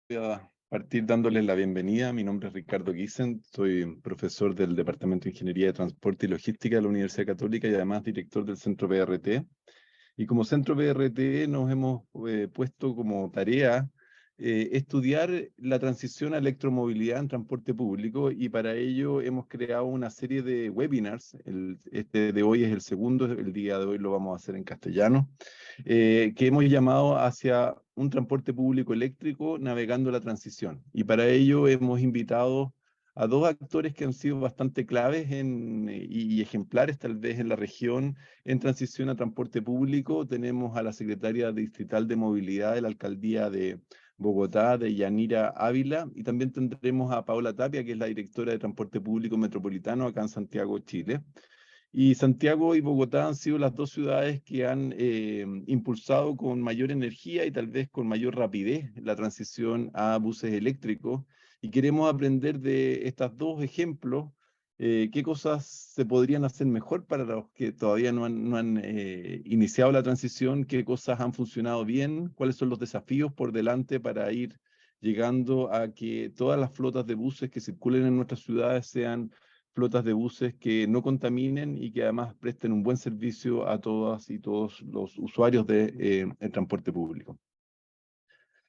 Voy a partir dándoles la bienvenida. Mi nombre es Ricardo Giesen, soy profesor del Departamento de Ingeniería de Transporte y Logística de la Universidad Católica y además director del Centro BRT. Y como Centro BRT nos hemos puesto como tarea estudiar la transición a electromovilidad en transporte público y para ello hemos creado una serie de webinars. Este de hoy es el segundo, el día de hoy lo vamos a hacer en castellano, que hemos llamado hacia un transporte público eléctrico navegando la transición. Y para ello hemos invitado a dos actores que han sido bastante claves y ejemplares tal vez en la región en transición a transporte público. Tenemos a la secretaria distrital de movilidad de la alcaldía de Bogotá, de Yanira Ávila, y también tendremos a Paola Tapia, que es la directora de transporte público metropolitano acá en Santiago, Chile. Y Santiago y Bogotá han sido las dos ciudades que han impulsado con mayor energía y tal vez con mayor rapidez la transición a buses eléctricos. Y queremos aprender de estos dos ejemplos, qué cosas se podrían hacer mejor para los que todavía no han iniciado la transición, qué cosas han funcionado bien, cuáles son los desafíos por delante para ir llegando a que todas las flotas de buses que circulen en nuestras ciudades sean flotas de buses que no contaminen y que además presten un buen servicio a todas y todos los usuarios el transporte público.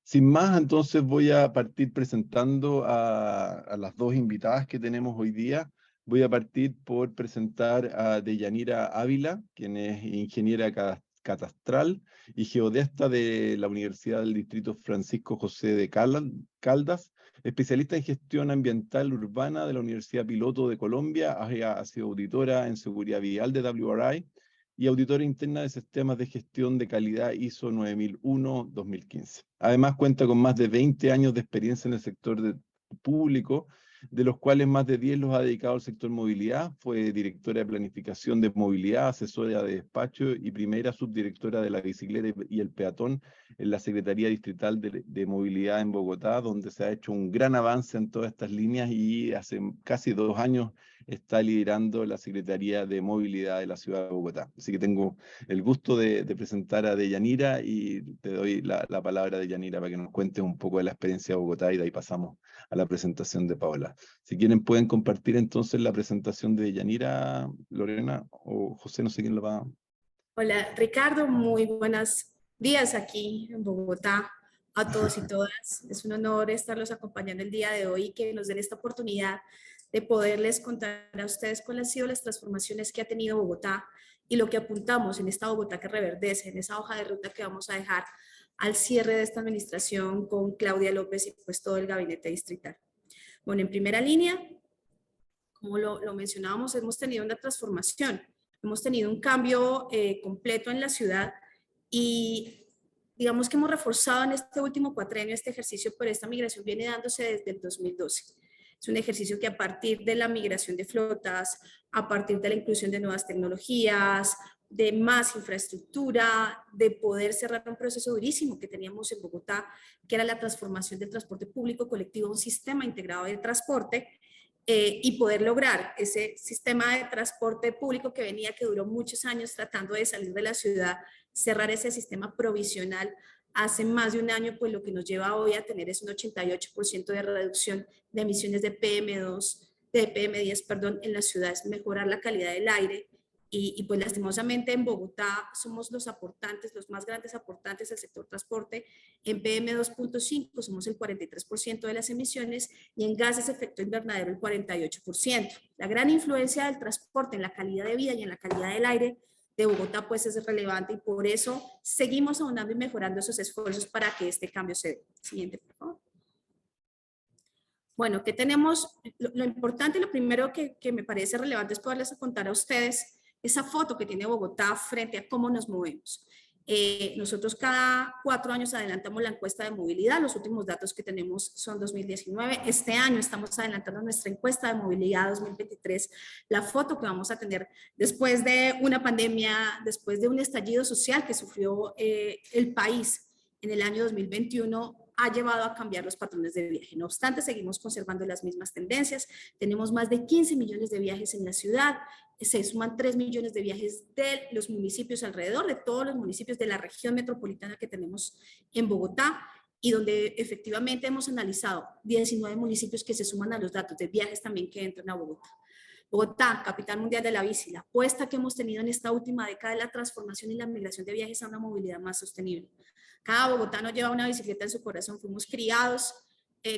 Sin más, entonces voy a partir presentando a las dos invitadas que tenemos hoy día. Voy a partir por presentar a Deyanira Ávila, quien es ingeniera catastral y geodesta de la Universidad del Distrito Francisco José de Caldas, especialista en gestión ambiental urbana de la Universidad Piloto de Colombia, ha sido auditora en seguridad vial de WRI y auditora interna de sistemas de gestión de calidad ISO 9001-2015. Además, cuenta con más de 20 años de experiencia en el sector público, de los cuales más de 10 los ha dedicado al sector movilidad. Fue directora de planificación de movilidad, asesora de despacho y primera subdirectora de la bicicleta y el peatón en la Secretaría Distrital de Movilidad en Bogotá, donde se ha hecho un gran avance en todas estas líneas y hace casi 2 años está liderando la Secretaría de Movilidad de la Ciudad de Bogotá. Así que tengo el gusto de presentar a Deyanira y te doy la palabra, Deyanira, para que nos cuentes un poco de la experiencia de Bogotá y de ahí pasamos a la presentación de Paola. Si quieren pueden compartir entonces la presentación de Deyanira, Lorena o José, no sé quién lo va a... Hola Ricardo, muy buenos días aquí en Bogotá a todos y todas. Es un honor estarlos acompañando el día de hoy y que nos den esta oportunidad de poderles contar a ustedes cuáles han sido las transformaciones que ha tenido Bogotá y lo que apuntamos en esta Bogotá que reverdece, en esa hoja de ruta que vamos a dejar al cierre de esta administración con Claudia López y pues todo el gabinete distrital. Bueno, en primera línea, como lo mencionábamos, hemos tenido una transformación, hemos tenido un cambio completo en la ciudad y digamos que hemos reforzado en este último cuatrenio este ejercicio, pero esta migración viene dándose desde el 2012. Es un ejercicio que a partir de la migración de flotas, a partir de la inclusión de nuevas tecnologías, de más infraestructura, de poder cerrar un proceso durísimo que teníamos en Bogotá, que era la transformación del transporte público colectivo a un sistema integrado de transporte, y poder lograr ese sistema de transporte público que venía, que duró muchos años tratando de salir de la ciudad, cerrar ese sistema provisional hace más de un año, pues lo que nos lleva hoy a tener es un 88% de reducción de emisiones de PM2, de PM10, perdón, en las ciudades, mejorar la calidad del aire. Pues lastimosamente en Bogotá somos los aportantes, los más grandes aportantes al sector transporte. En PM2.5 somos el 43% de las emisiones y en gases de efecto invernadero el 48%. La gran influencia del transporte en la calidad de vida y en la calidad del aire de Bogotá pues es relevante y por eso seguimos ahondando y mejorando esos esfuerzos para que este cambio se dé. Siguiente, por favor. Bueno, ¿qué tenemos? Lo importante y lo primero que me parece relevante es poderles contar a ustedes esa foto que tiene Bogotá frente a cómo nos movemos. Nosotros cada 4 años adelantamos la encuesta de movilidad. Los últimos datos que tenemos son 2019. Este año estamos adelantando nuestra encuesta de movilidad 2023. La foto que vamos a tener después de una pandemia, después de un estallido social que sufrió el país en el año 2021, ha llevado a cambiar los patrones de viaje. No obstante, seguimos conservando las mismas tendencias. Tenemos más de 15 millones de viajes en la ciudad. Se suman 3 millones de viajes de los municipios alrededor, de todos los municipios de la región metropolitana que tenemos en Bogotá. y donde efectivamente hemos analizado 19 municipios que se suman a los datos de viajes también que entran a Bogotá. Bogotá, capital mundial de la bici, la apuesta que hemos tenido en esta última década es la transformación y la migración de viajes a una movilidad más sostenible. Cada bogotano lleva una bicicleta en su corazón, fuimos criados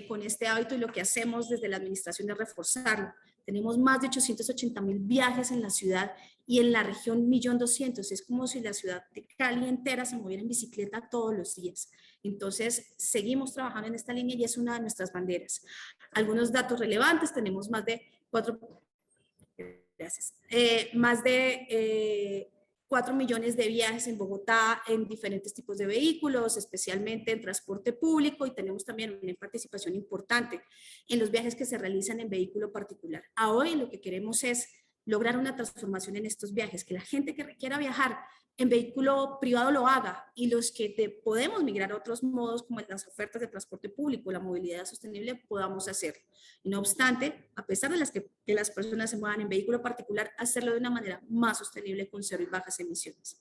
con este hábito y lo que hacemos desde la administración es reforzarlo. Tenemos más de 880.000 viajes en la ciudad y en la región 1.200.000. Es como si la ciudad de Cali entera se moviera en bicicleta todos los días. Entonces, seguimos trabajando en esta línea y es una de nuestras banderas. Algunos datos relevantes, tenemos más de 4 millones de viajes en Bogotá en diferentes tipos de vehículos, especialmente en transporte público, y tenemos también una participación importante en los viajes que se realizan en vehículo particular. A hoy lo que queremos es lograr una transformación en estos viajes, que la gente que quiera viajar en vehículo privado lo haga, y los que podemos migrar a otros modos como las ofertas de transporte público, la movilidad sostenible, podamos hacerlo. Y no obstante, a pesar de que las personas se muevan en vehículo particular, hacerlo de una manera más sostenible con cero y bajas emisiones.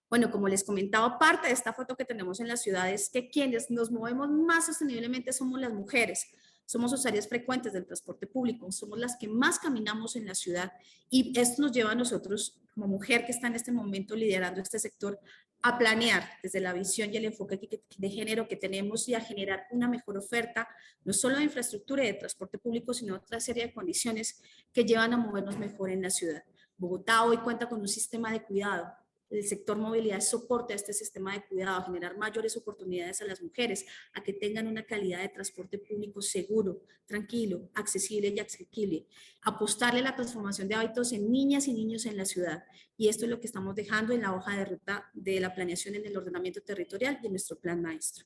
Bueno, como les comentaba, parte de esta foto que tenemos en la ciudad es que quienes nos movemos más sosteniblemente somos las mujeres. Somos usuarias frecuentes del transporte público, somos las que más caminamos en la ciudad y esto nos lleva a nosotros, como mujer que está en este momento liderando este sector, a planear desde la visión y el enfoque de género que tenemos y a generar una mejor oferta, no solo de infraestructura y de transporte público, sino otra serie de condiciones que llevan a movernos mejor en la ciudad. Bogotá hoy cuenta con un sistema de cuidado. El sector movilidad soporta este sistema de cuidado, a generar mayores oportunidades a las mujeres, a que tengan una calidad de transporte público seguro, tranquilo, accesible y asequible. Apostarle a la transformación de hábitos en niñas y niños en la ciudad. Y esto es lo que estamos dejando en la hoja de ruta de la planeación en el ordenamiento territorial y en nuestro plan maestro.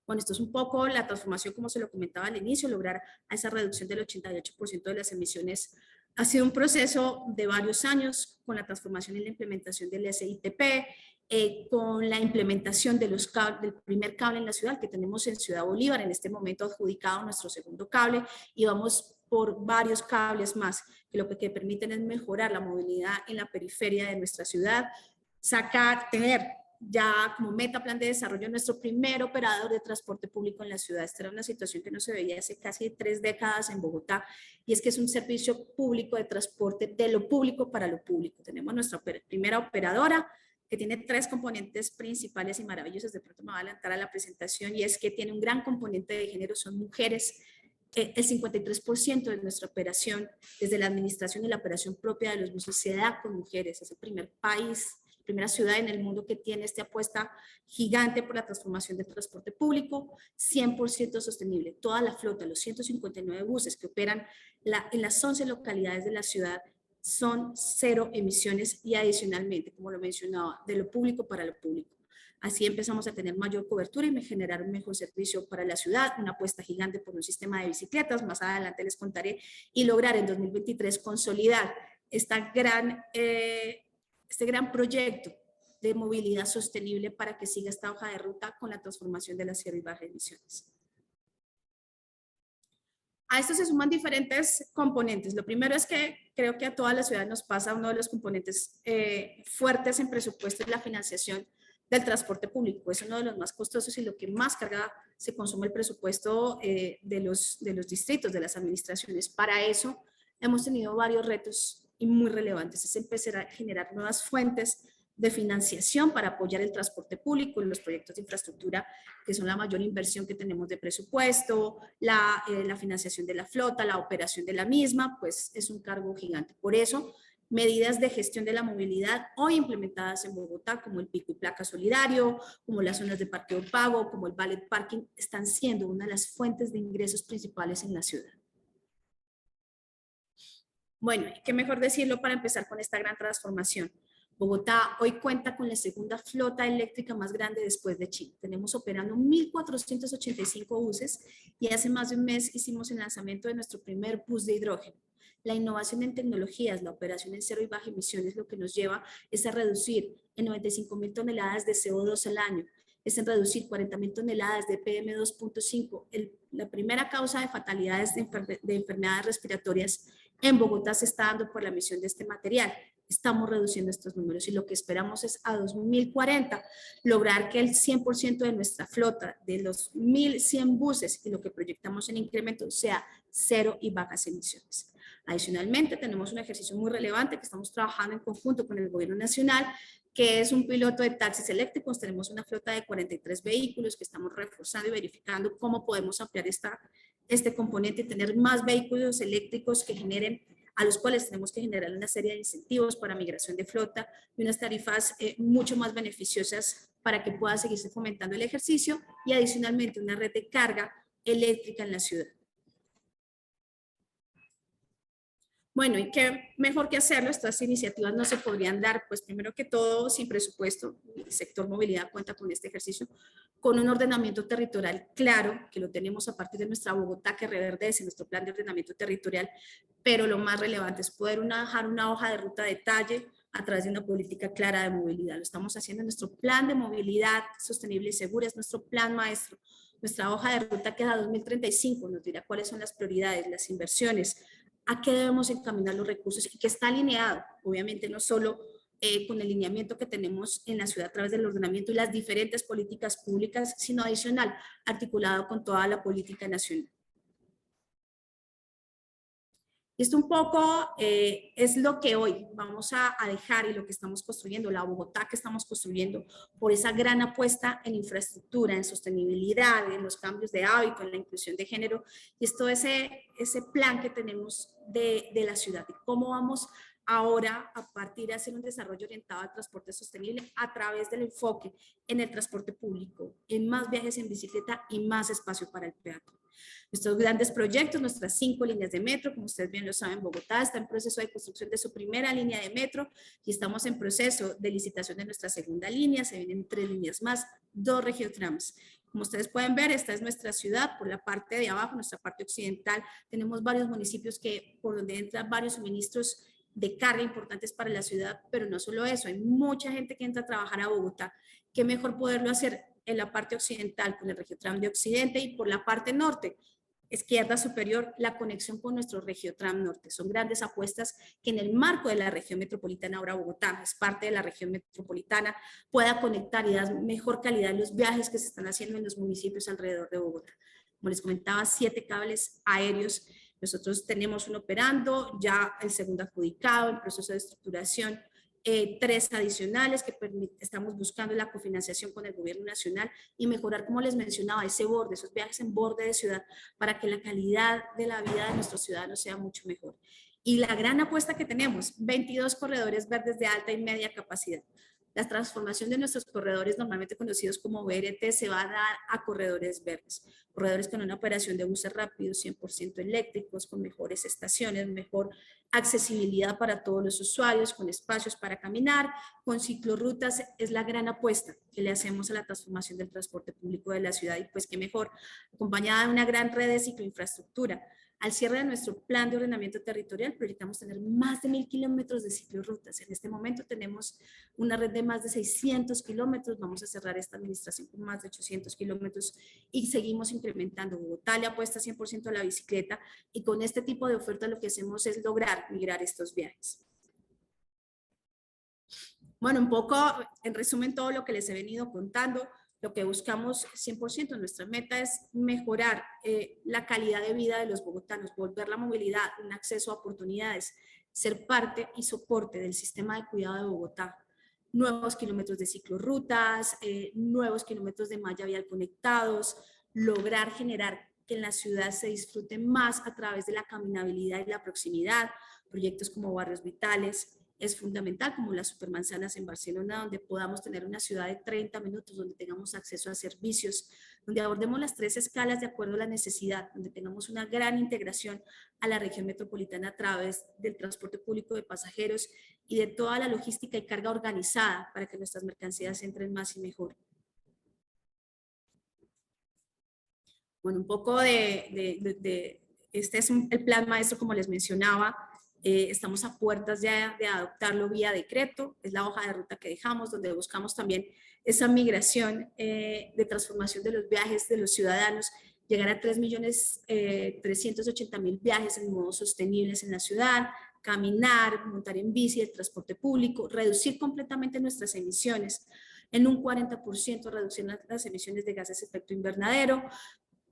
Bueno, esto es un poco la transformación, como se lo comentaba al inicio, lograr a esa reducción del 88% de las emisiones. Ha sido un proceso de varios años con la transformación y la implementación del SITP, con la implementación de del primer cable en la ciudad que tenemos en Ciudad Bolívar, en este momento adjudicado nuestro segundo cable, y vamos por varios cables más, que lo que permiten es mejorar la movilidad en la periferia de nuestra ciudad, tener ya como meta plan de desarrollo nuestro primer operador de transporte público en la ciudad. Esta era una situación que no se veía hace casi 3 décadas en Bogotá, y es que es un servicio público de transporte de lo público para lo público. Tenemos nuestra primera operadora, que tiene 3 componentes principales y maravillosos. De pronto me voy a adelantar a la presentación, y es que tiene un gran componente de género, son mujeres. El 53% de nuestra operación, desde la administración y la operación propia de los buses, se da con mujeres. Es el primer país, primera ciudad en el mundo que tiene esta apuesta gigante por la transformación del transporte público, 100% sostenible. Toda la flota, los 159 buses que operan en las 11 localidades de la ciudad, son cero emisiones y adicionalmente, como lo mencionaba, de lo público para lo público. Así empezamos a tener mayor cobertura y generar un mejor servicio para la ciudad, una apuesta gigante por un sistema de bicicletas, más adelante les contaré, y lograr en 2023 consolidar este gran proyecto de movilidad sostenible para que siga esta hoja de ruta con la transformación de las cero y bajas emisiones. A esto se suman diferentes componentes. Lo primero es que creo que a toda la ciudad nos pasa uno de los componentes fuertes en presupuesto es la financiación del transporte público. Es uno de los más costosos y lo que más carga se consume el presupuesto de los distritos, de las administraciones. Para eso hemos tenido varios retos y muy relevantes. Es empezar a generar nuevas fuentes de financiación para apoyar el transporte público en los proyectos de infraestructura, que son la mayor inversión que tenemos de presupuesto, la financiación de la flota, la operación de la misma, pues es un cargo gigante. Por eso, medidas de gestión de la movilidad hoy implementadas en Bogotá, como el pico y placa solidario, como las zonas de parqueo pago, como el valet parking, están siendo una de las fuentes de ingresos principales en la ciudad. Bueno, qué mejor decirlo para empezar con esta gran transformación. Bogotá hoy cuenta con la segunda flota eléctrica más grande después de Chile. Tenemos operando 1.485 buses y hace más de un mes hicimos el lanzamiento de nuestro primer bus de hidrógeno. La innovación en tecnologías, la operación en cero y baja emisiones, lo que nos lleva es a reducir en 95.000 toneladas de CO2 al año, es en reducir 40.000 toneladas de PM2.5, la primera causa de fatalidades de enfermedades respiratorias en Bogotá se está dando por la emisión de este material. estamos reduciendo estos números y lo que esperamos es a 2040 lograr que el 100% de nuestra flota, de los 1.100 buses y lo que proyectamos en incremento sea cero y bajas emisiones. Adicionalmente, tenemos un ejercicio muy relevante que estamos trabajando en conjunto con el gobierno nacional, que es un piloto de taxis eléctricos. Tenemos una flota de 43 vehículos que estamos reforzando y verificando cómo podemos ampliar este componente y tener más vehículos eléctricos que generen, a los cuales tenemos que generar una serie de incentivos para migración de flota y unas tarifas mucho más beneficiosas para que pueda seguirse fomentando el ejercicio y adicionalmente una red de carga eléctrica en la ciudad. Bueno, y qué mejor que hacerlo, estas iniciativas no se podrían dar, pues primero que todo, sin presupuesto. El sector movilidad cuenta con este ejercicio, con un ordenamiento territorial claro, que lo tenemos a partir de nuestra Bogotá que reverdece nuestro plan de ordenamiento territorial, pero lo más relevante es poder dejar una hoja de ruta de detalle a través de una política clara de movilidad. Lo estamos haciendo en nuestro plan de movilidad sostenible y segura, es nuestro plan maestro. Nuestra hoja de ruta que a 2035 nos dirá cuáles son las prioridades, las inversiones, a qué debemos encaminar los recursos y que está alineado, obviamente no solo con el lineamiento que tenemos en la ciudad a través del ordenamiento y las diferentes políticas públicas, sino adicional, articulado con toda la política nacional. Esto un poco es lo que hoy vamos a dejar y lo que estamos construyendo, la Bogotá que estamos construyendo por esa gran apuesta en infraestructura, en sostenibilidad, en los cambios de hábito, en la inclusión de género. Y esto es ese plan que tenemos de la ciudad, de cómo vamos ahora a partir de hacer un desarrollo orientado al transporte sostenible a través del enfoque en el transporte público, en más viajes en bicicleta y más espacio para el peatón. Nuestros grandes proyectos, nuestras 5 líneas de metro, como ustedes bien lo saben, Bogotá está en proceso de construcción de su primera línea de metro y estamos en proceso de licitación de nuestra segunda línea, se vienen 3 líneas más, 2 regiotrams. Como ustedes pueden ver, esta es nuestra ciudad, por la parte de abajo, nuestra parte occidental, tenemos varios municipios por donde entran varios suministros de carga importantes para la ciudad, pero no solo eso, hay mucha gente que entra a trabajar a Bogotá. Qué mejor poderlo hacer en la parte occidental con el Regiotram de Occidente y por la parte norte, izquierda superior, la conexión con nuestro Regiotram Norte. Son grandes apuestas que en el marco de la región metropolitana, ahora Bogotá es parte de la región metropolitana, pueda conectar y dar mejor calidad en los viajes que se están haciendo en los municipios alrededor de Bogotá. Como les comentaba, 7 cables aéreos. Nosotros tenemos uno operando, ya el segundo adjudicado, en proceso de estructuración, 3 adicionales que estamos buscando la cofinanciación con el gobierno nacional y mejorar, como les mencionaba, ese borde, esos viajes en borde de ciudad para que la calidad de la vida de nuestros ciudadanos sea mucho mejor. Y la gran apuesta que tenemos, 22 corredores verdes de alta y media capacidad. La transformación de nuestros corredores, normalmente conocidos como BRT, se va a dar a corredores verdes. Corredores con una operación de buses rápidos, 100% eléctricos, con mejores estaciones, mejor accesibilidad para todos los usuarios, con espacios para caminar, con ciclorrutas. Es la gran apuesta que le hacemos a la transformación del transporte público de la ciudad y pues qué mejor, acompañada de una gran red de cicloinfraestructura. Al cierre de nuestro plan de ordenamiento territorial, proyectamos tener más de 1.000 kilómetros de ciclorrutas. En este momento tenemos una red de más de 600 kilómetros. Vamos a cerrar esta administración con más de 800 kilómetros y seguimos incrementando. Bogotá le apuesta 100% a la bicicleta y con este tipo de oferta lo que hacemos es lograr migrar estos viajes. Bueno, un poco, en resumen, todo lo que les he venido contando. Lo que buscamos 100%, nuestra meta es mejorar la calidad de vida de los bogotanos, volver la movilidad, un acceso a oportunidades, ser parte y soporte del sistema de cuidado de Bogotá. Nuevos kilómetros de ciclorrutas, nuevos kilómetros de malla vial conectados, lograr generar que en la ciudad se disfrute más a través de la caminabilidad y la proximidad, proyectos como barrios vitales. Es fundamental, como las supermanzanas en Barcelona, donde podamos tener una ciudad de 30 minutos, donde tengamos acceso a servicios, donde abordemos las 3 escalas de acuerdo a la necesidad, donde tengamos una gran integración a la región metropolitana a través del transporte público de pasajeros y de toda la logística y carga organizada para que nuestras mercancías entren más y mejor. Bueno, un poco este es el plan maestro, como les mencionaba. Estamos a puertas de adoptarlo vía decreto, es la hoja de ruta que dejamos, donde buscamos también esa migración de transformación de los viajes de los ciudadanos, llegar a 3.380.000 viajes en modos sostenibles en la ciudad, caminar, montar en bici, el transporte público, reducir completamente nuestras emisiones, en un 40% reducir las emisiones de gases de efecto invernadero.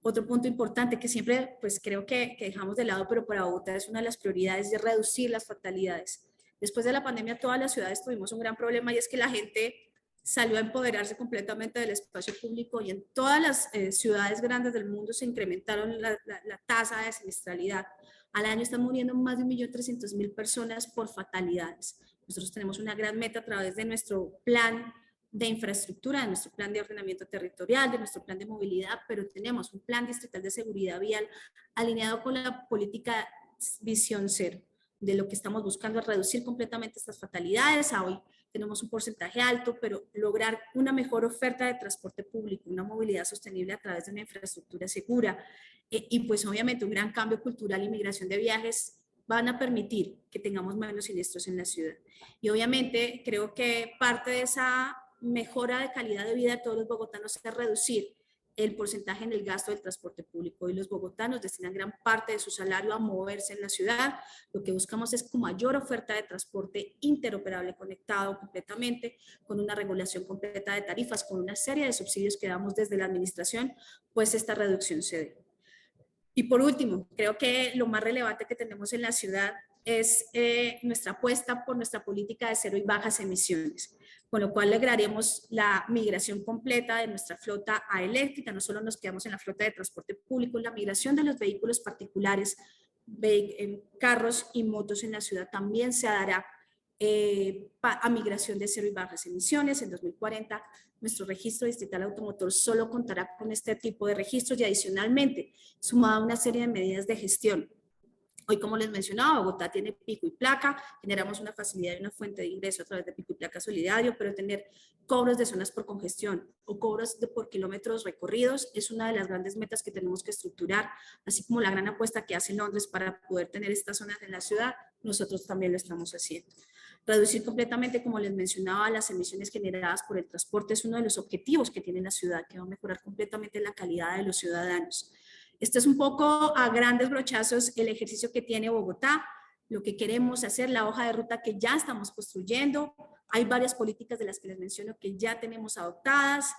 Otro punto importante que siempre pues creo que dejamos de lado, pero para Bogotá es una de las prioridades, de reducir las fatalidades. Después de la pandemia todas las ciudades tuvimos un gran problema y es que la gente salió a empoderarse completamente del espacio público y en todas las ciudades grandes del mundo se incrementaron la tasa de siniestralidad. Al año están muriendo más de 1.300.000 personas por fatalidades. Nosotros tenemos una gran meta a través de nuestro plan de infraestructura, de nuestro plan de ordenamiento territorial, de nuestro plan de movilidad, pero tenemos un plan distrital de seguridad vial alineado con la política Visión Cero, de lo que estamos buscando es reducir completamente estas fatalidades. Hoy tenemos un porcentaje alto, pero lograr una mejor oferta de transporte público, una movilidad sostenible a través de una infraestructura segura y pues obviamente un gran cambio cultural y migración de viajes van a permitir que tengamos menos siniestros en la ciudad. Y obviamente creo que parte de esa mejora de calidad de vida de todos los bogotanos es reducir el porcentaje en el gasto del transporte público. Y los bogotanos destinan gran parte de su salario a moverse en la ciudad. Lo que buscamos es con mayor oferta de transporte interoperable, conectado completamente, con una regulación completa de tarifas, con una serie de subsidios que damos desde la administración, pues esta reducción se dé. Y por último, creo que lo más relevante que tenemos en la ciudad es nuestra apuesta por nuestra política de cero y bajas emisiones, con lo cual lograremos la migración completa de nuestra flota a eléctrica. No solo nos quedamos en la flota de transporte público, la migración de los vehículos particulares, carros y motos en la ciudad también se dará a migración de cero y bajas emisiones. En 2040 nuestro registro distrital automotor solo contará con este tipo de registros y adicionalmente sumada a una serie de medidas de gestión. Hoy, como les mencionaba, Bogotá tiene pico y placa, generamos una facilidad y una fuente de ingreso a través de pico y placa solidario, pero tener cobros de zonas por congestión o cobros por kilómetros recorridos es una de las grandes metas que tenemos que estructurar, así como la gran apuesta que hace Londres para poder tener estas zonas en la ciudad, nosotros también lo estamos haciendo. Reducir completamente, como les mencionaba, las emisiones generadas por el transporte es uno de los objetivos que tiene la ciudad, que va a mejorar completamente la calidad de los ciudadanos. Este es un poco a grandes brochazos el ejercicio que tiene Bogotá, lo que queremos hacer, la hoja de ruta que ya estamos construyendo. Hay varias políticas de las que les menciono que ya tenemos adoptadas.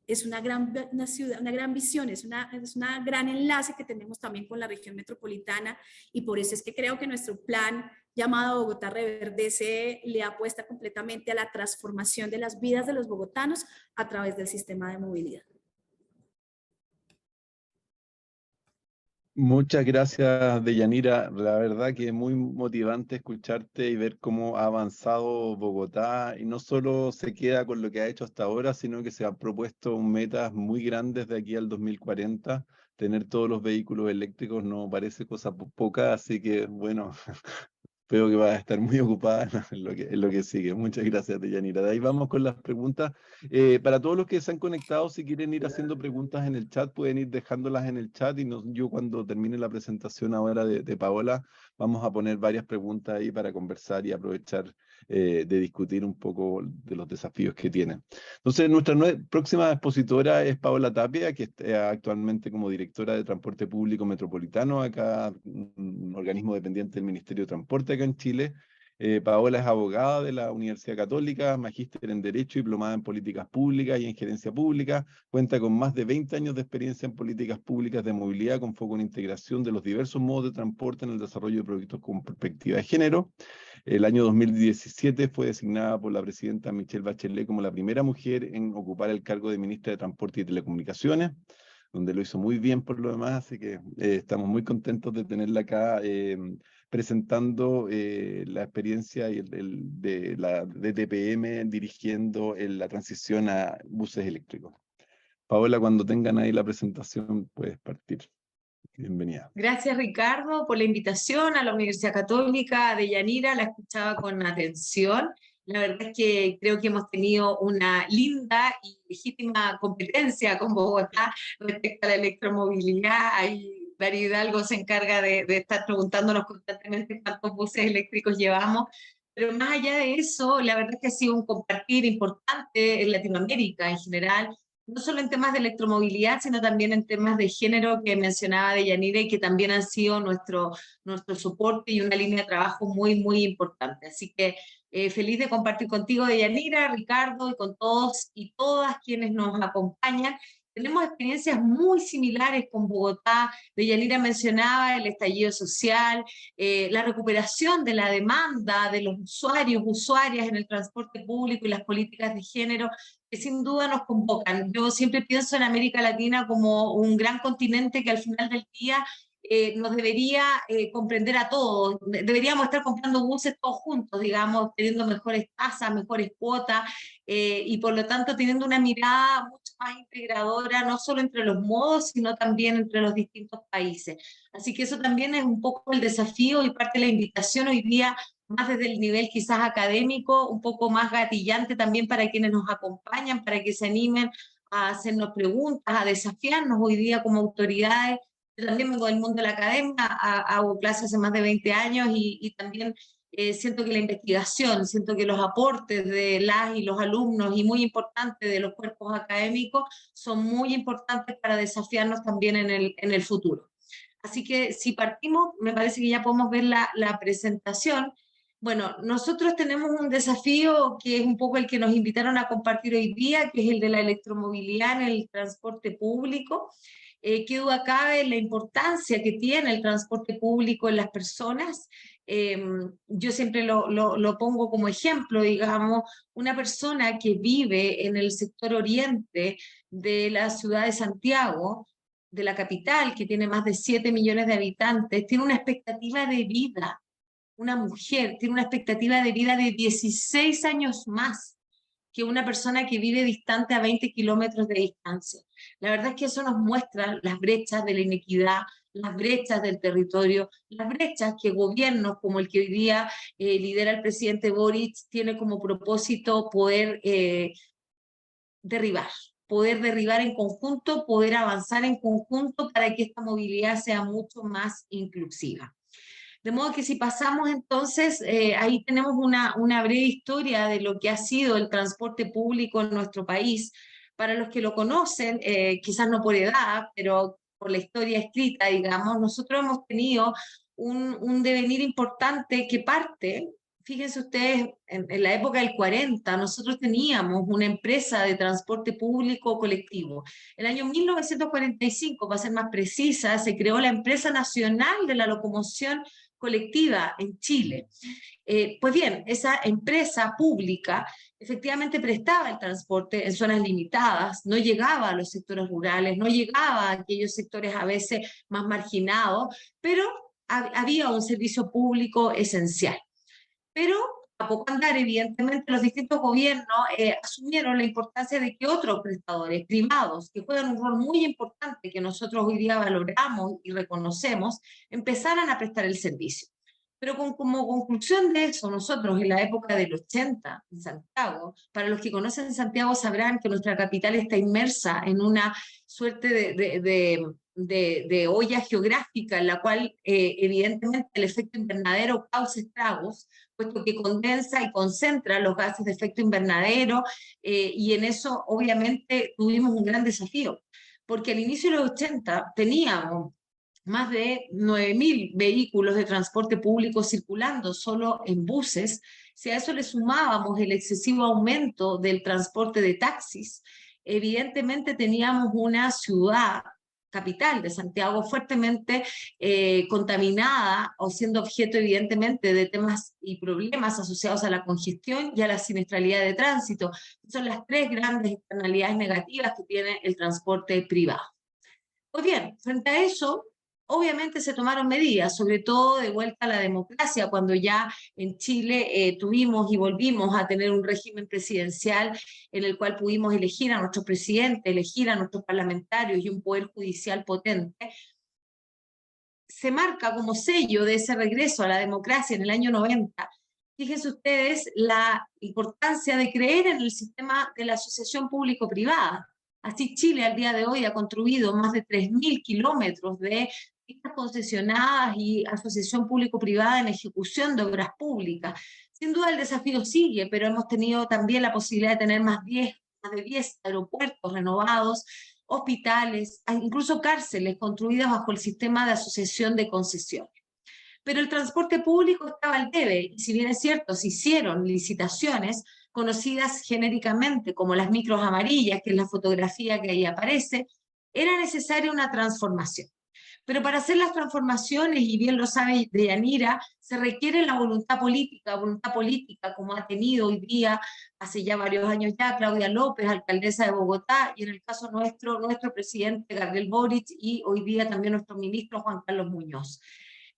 Es una gran ciudad, una gran visión, es una gran enlace que tenemos también con la región metropolitana y por eso es que creo que nuestro plan llamado Bogotá Reverdece le apuesta completamente a la transformación de las vidas de los bogotanos a través del sistema de movilidad. Muchas gracias, Deyanira. La verdad que es muy motivante escucharte y ver cómo ha avanzado Bogotá y no solo se queda con lo que ha hecho hasta ahora, sino que se han propuesto metas muy grandes de aquí al 2040. Tener todos los vehículos eléctricos no parece cosa poca, así que bueno, veo que vas a estar muy ocupada en lo que sigue. Muchas gracias, Deyanira. De ahí vamos con las preguntas. Para todos los que se han conectado, si quieren ir haciendo preguntas en el chat, pueden ir dejándolas en el chat y yo cuando termine la presentación ahora de Paola, vamos a poner varias preguntas ahí para conversar y aprovechar de discutir un poco de los desafíos que tienen. Entonces, nuestra próxima expositora es Paola Tapia, que está actualmente como directora de Transporte Público Metropolitano, acá un organismo dependiente del Ministerio de Transporte acá en Chile. Paola es abogada de la Universidad Católica, magíster en Derecho y diplomada en Políticas Públicas y en Gerencia Pública. Cuenta con más de 20 años de experiencia en políticas públicas de movilidad con foco en integración de los diversos modos de transporte en el desarrollo de proyectos con perspectiva de género. El año 2017 fue designada por la presidenta Michelle Bachelet como la primera mujer en ocupar el cargo de ministra de Transporte y Telecomunicaciones, donde lo hizo muy bien por lo demás, así que estamos muy contentos de tenerla acá presentando la experiencia de la DTPM dirigiendo la transición a buses eléctricos. Paola, cuando tengan ahí la presentación, puedes partir. Bienvenida. Gracias, Ricardo, por la invitación a la Universidad Católica. Deyanira la escuchaba con atención. La verdad es que creo que hemos tenido una linda y legítima competencia con Bogotá respecto a la electromovilidad. Ahí Darío Hidalgo se encarga de estar preguntándonos constantemente cuántos buses eléctricos llevamos. Pero más allá de eso, la verdad es que ha sido un compartir importante en Latinoamérica en general. no solo en temas de electromovilidad, sino también en temas de género que mencionaba Deyanira y que también han sido nuestro soporte y una línea de trabajo muy, muy importante. Así que feliz de compartir contigo, Deyanira, Ricardo, y con todos y todas quienes nos acompañan. Tenemos experiencias muy similares con Bogotá. Deyanira mencionaba el estallido social, la recuperación de la demanda de los usuarios, usuarias en el transporte público y las políticas de género, que sin duda nos convocan. Yo siempre pienso en América Latina como un gran continente que al final del día nos debería comprender a todos. Deberíamos estar comprando buses todos juntos, digamos, teniendo mejores tasas, mejores cuotas, y por lo tanto teniendo una mirada mucho más integradora, no solo entre los modos, sino también entre los distintos países. Así que eso también es un poco el desafío y parte de la invitación hoy día, más desde el nivel quizás académico, un poco más gatillante también para quienes nos acompañan, para que se animen a hacernos preguntas, a desafiarnos hoy día como autoridades. Yo también vengo del mundo de la academia, hago clases hace más de 20 años y también siento que la investigación, siento que los aportes de las y los alumnos y muy importantes de los cuerpos académicos son muy importantes para desafiarnos también en el futuro. Así que si partimos, me parece que ya podemos ver la presentación. Bueno, nosotros tenemos un desafío que es un poco el que nos invitaron a compartir hoy día, que es el de la electromovilidad en el transporte público. Qué duda cabe la importancia que tiene el transporte público en las personas. Yo siempre lo pongo como ejemplo, digamos, una persona que vive en el sector oriente de la ciudad de Santiago, de la capital, que tiene más de 7 millones de habitantes, tiene una expectativa de vida, una mujer tiene una expectativa de vida de 16 años más que una persona que vive distante a 20 kilómetros de distancia. La verdad es que eso nos muestra las brechas de la inequidad, las brechas del territorio, las brechas que gobiernos como el que hoy día lidera el presidente Boric tiene como propósito poder derribar en conjunto, poder avanzar en conjunto para que esta movilidad sea mucho más inclusiva. De modo que si pasamos entonces, ahí tenemos una breve historia de lo que ha sido el transporte público en nuestro país. Para los que lo conocen, quizás no por edad, pero por la historia escrita, digamos, nosotros hemos tenido un devenir importante que parte, fíjense ustedes, en la época del 40, nosotros teníamos una empresa de transporte público colectivo. El año 1945, para ser más precisa, se creó la Empresa Nacional de la Locomoción Colectiva en Chile. Pues bien, esa empresa pública efectivamente prestaba el transporte en zonas limitadas, no llegaba a los sectores rurales, no llegaba a aquellos sectores a veces más marginados, pero había un servicio público esencial. Pero a poco andar, evidentemente, los distintos gobiernos asumieron la importancia de que otros prestadores privados, que juegan un rol muy importante, que nosotros hoy día valoramos y reconocemos, empezaran a prestar el servicio. Pero como conclusión de eso, nosotros en la época del 80, en Santiago, para los que conocen Santiago sabrán que nuestra capital está inmersa en una suerte de olla geográfica en la cual evidentemente el efecto invernadero causa estragos, puesto que condensa y concentra los gases de efecto invernadero, y en eso obviamente tuvimos un gran desafío, porque al inicio de los 80 teníamos más de 9.000 vehículos de transporte público circulando solo en buses. Si a eso le sumábamos el excesivo aumento del transporte de taxis, evidentemente teníamos una ciudad capital de Santiago fuertemente contaminada o siendo objeto evidentemente de temas y problemas asociados a la congestión y a la siniestralidad de tránsito. Son las tres grandes externalidades negativas que tiene el transporte privado. Pues bien, frente a eso, obviamente se tomaron medidas, sobre todo de vuelta a la democracia, cuando ya en Chile tuvimos y volvimos a tener un régimen presidencial en el cual pudimos elegir a nuestro presidente, elegir a nuestros parlamentarios y un poder judicial potente. Se marca como sello de ese regreso a la democracia en el año 90. Fíjense ustedes la importancia de creer en el sistema de la asociación público-privada. Así Chile al día de hoy ha construido más de 3.000 kilómetros de pistas concesionadas y asociación público-privada en ejecución de obras públicas. Sin duda el desafío sigue, pero hemos tenido también la posibilidad de tener más más de 10 aeropuertos renovados, hospitales, incluso cárceles construidas bajo el sistema de asociación de concesiones. Pero el transporte público estaba al debe, y si bien es cierto, se hicieron licitaciones conocidas genéricamente como las micros amarillas, que es la fotografía que ahí aparece, era necesaria una transformación. Pero para hacer las transformaciones, y bien lo sabe Deyanira, se requiere la voluntad política como ha tenido hoy día, hace ya varios años ya, Claudia López, alcaldesa de Bogotá, y en el caso nuestro presidente Gabriel Boric, y hoy día también nuestro ministro Juan Carlos Muñoz.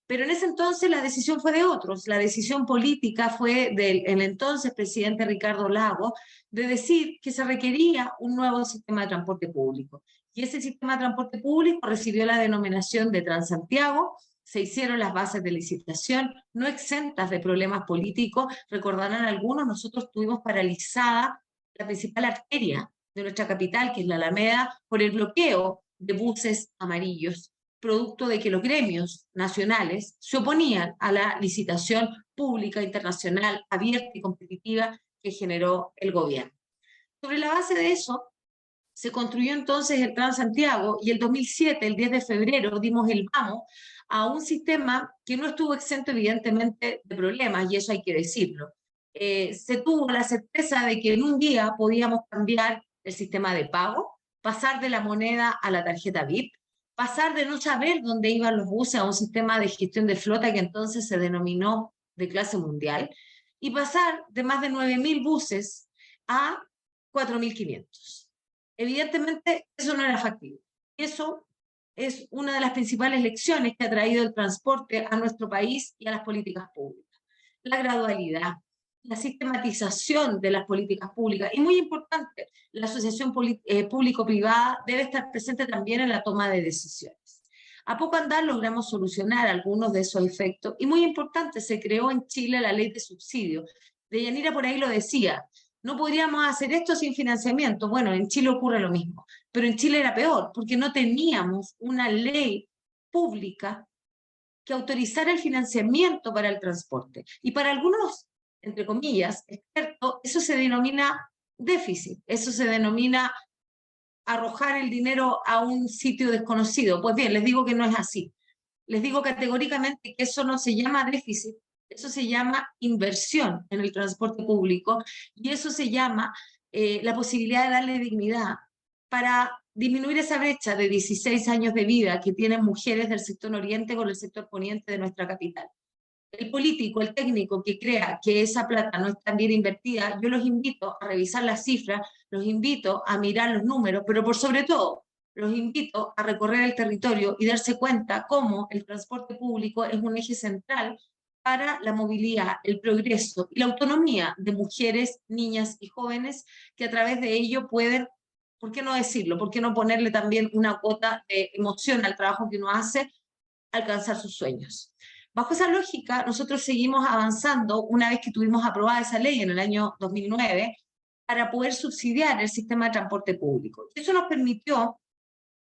Pero en ese entonces la decisión fue de otros, la decisión política fue del entonces presidente Ricardo Lagos, de decir que se requería un nuevo sistema de transporte público. Y ese sistema de transporte público recibió la denominación de Transantiago, se hicieron las bases de licitación, no exentas de problemas políticos. Recordarán algunos, nosotros tuvimos paralizada la principal arteria de nuestra capital, que es la Alameda, por el bloqueo de buses amarillos, producto de que los gremios nacionales se oponían a la licitación pública internacional abierta y competitiva que generó el gobierno. Sobre la base de eso, se construyó entonces el Transantiago, y el 2007, el 10 de febrero, dimos el vamos a un sistema que no estuvo exento evidentemente de problemas, y eso hay que decirlo. Se tuvo la certeza de que en un día podíamos cambiar el sistema de pago, pasar de la moneda a la tarjeta VIP, pasar de no saber dónde iban los buses a un sistema de gestión de flota que entonces se denominó de clase mundial, y pasar de más de 9.000 buses a 4.500. Evidentemente eso no era factible. Eso es una de las principales lecciones que ha traído el transporte a nuestro país y a las políticas públicas. La gradualidad, la sistematización de las políticas públicas, y muy importante, la asociación público-privada debe estar presente también en la toma de decisiones. A poco andar logramos solucionar algunos de esos efectos, y muy importante, se creó en Chile la ley de subsidio. Deyanira por ahí lo decía, no podríamos hacer esto sin financiamiento. Bueno, en Chile ocurre lo mismo, pero en Chile era peor, porque no teníamos una ley pública que autorizara el financiamiento para el transporte. Y para algunos, entre comillas, expertos, eso se denomina déficit, eso se denomina arrojar el dinero a un sitio desconocido. Pues bien, les digo que no es así. Les digo categóricamente que eso no se llama déficit, eso se llama inversión en el transporte público, y eso se llama la posibilidad de darle dignidad para disminuir esa brecha de 16 años de vida que tienen mujeres del sector oriente con el sector poniente de nuestra capital. El político, el técnico que crea que esa plata no está bien invertida, yo los invito a revisar las cifras, los invito a mirar los números, pero por sobre todo, los invito a recorrer el territorio y darse cuenta cómo el transporte público es un eje central para la movilidad, el progreso y la autonomía de mujeres, niñas y jóvenes, que a través de ello pueden, ¿por qué no decirlo? ¿Por qué no ponerle también una cuota de emoción al trabajo que uno hace? Alcanzar sus sueños. Bajo esa lógica, nosotros seguimos avanzando una vez que tuvimos aprobada esa ley en el año 2009 para poder subsidiar el sistema de transporte público. Eso nos permitió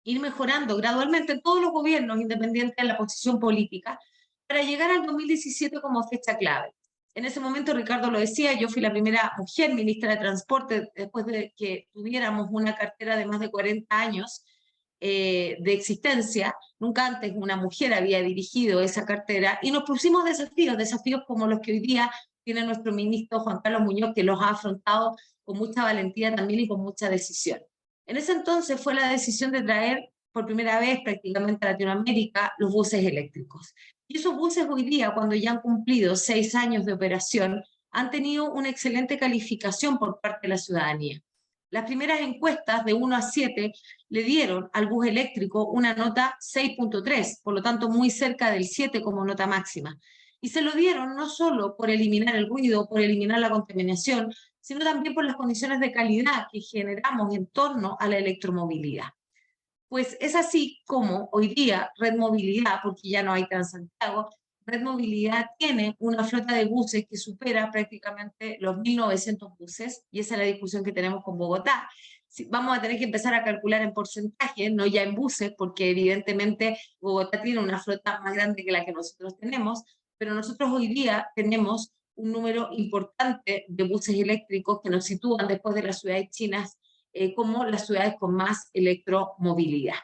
ir mejorando gradualmente en todos los gobiernos, independiente de la posición política, para llegar al 2017 como fecha clave. En ese momento, Ricardo lo decía, yo fui la primera mujer ministra de Transporte después de que tuviéramos una cartera de más de 40 años de existencia. Nunca antes una mujer había dirigido esa cartera, y nos pusimos desafíos como los que hoy día tiene nuestro ministro Juan Carlos Muñoz, que los ha afrontado con mucha valentía también y con mucha decisión. En ese entonces fue la decisión de traer por primera vez prácticamente a Latinoamérica los buses eléctricos. Y esos buses hoy día, cuando ya han cumplido 6 años de operación, han tenido una excelente calificación por parte de la ciudadanía. Las primeras encuestas de 1 a 7 le dieron al bus eléctrico una nota 6.3, por lo tanto muy cerca del 7 como nota máxima. Y se lo dieron no solo por eliminar el ruido, por eliminar la contaminación, sino también por las condiciones de calidad que generamos en torno a la electromovilidad. Pues es así como hoy día Red Movilidad, porque ya no hay Transantiago, Red Movilidad tiene una flota de buses que supera prácticamente los 1.900 buses, y esa es la discusión que tenemos con Bogotá. Vamos a tener que empezar a calcular en porcentaje, no ya en buses, porque evidentemente Bogotá tiene una flota más grande que la que nosotros tenemos, pero nosotros hoy día tenemos un número importante de buses eléctricos que nos sitúan después de las ciudades chinas como las ciudades con más electromovilidad.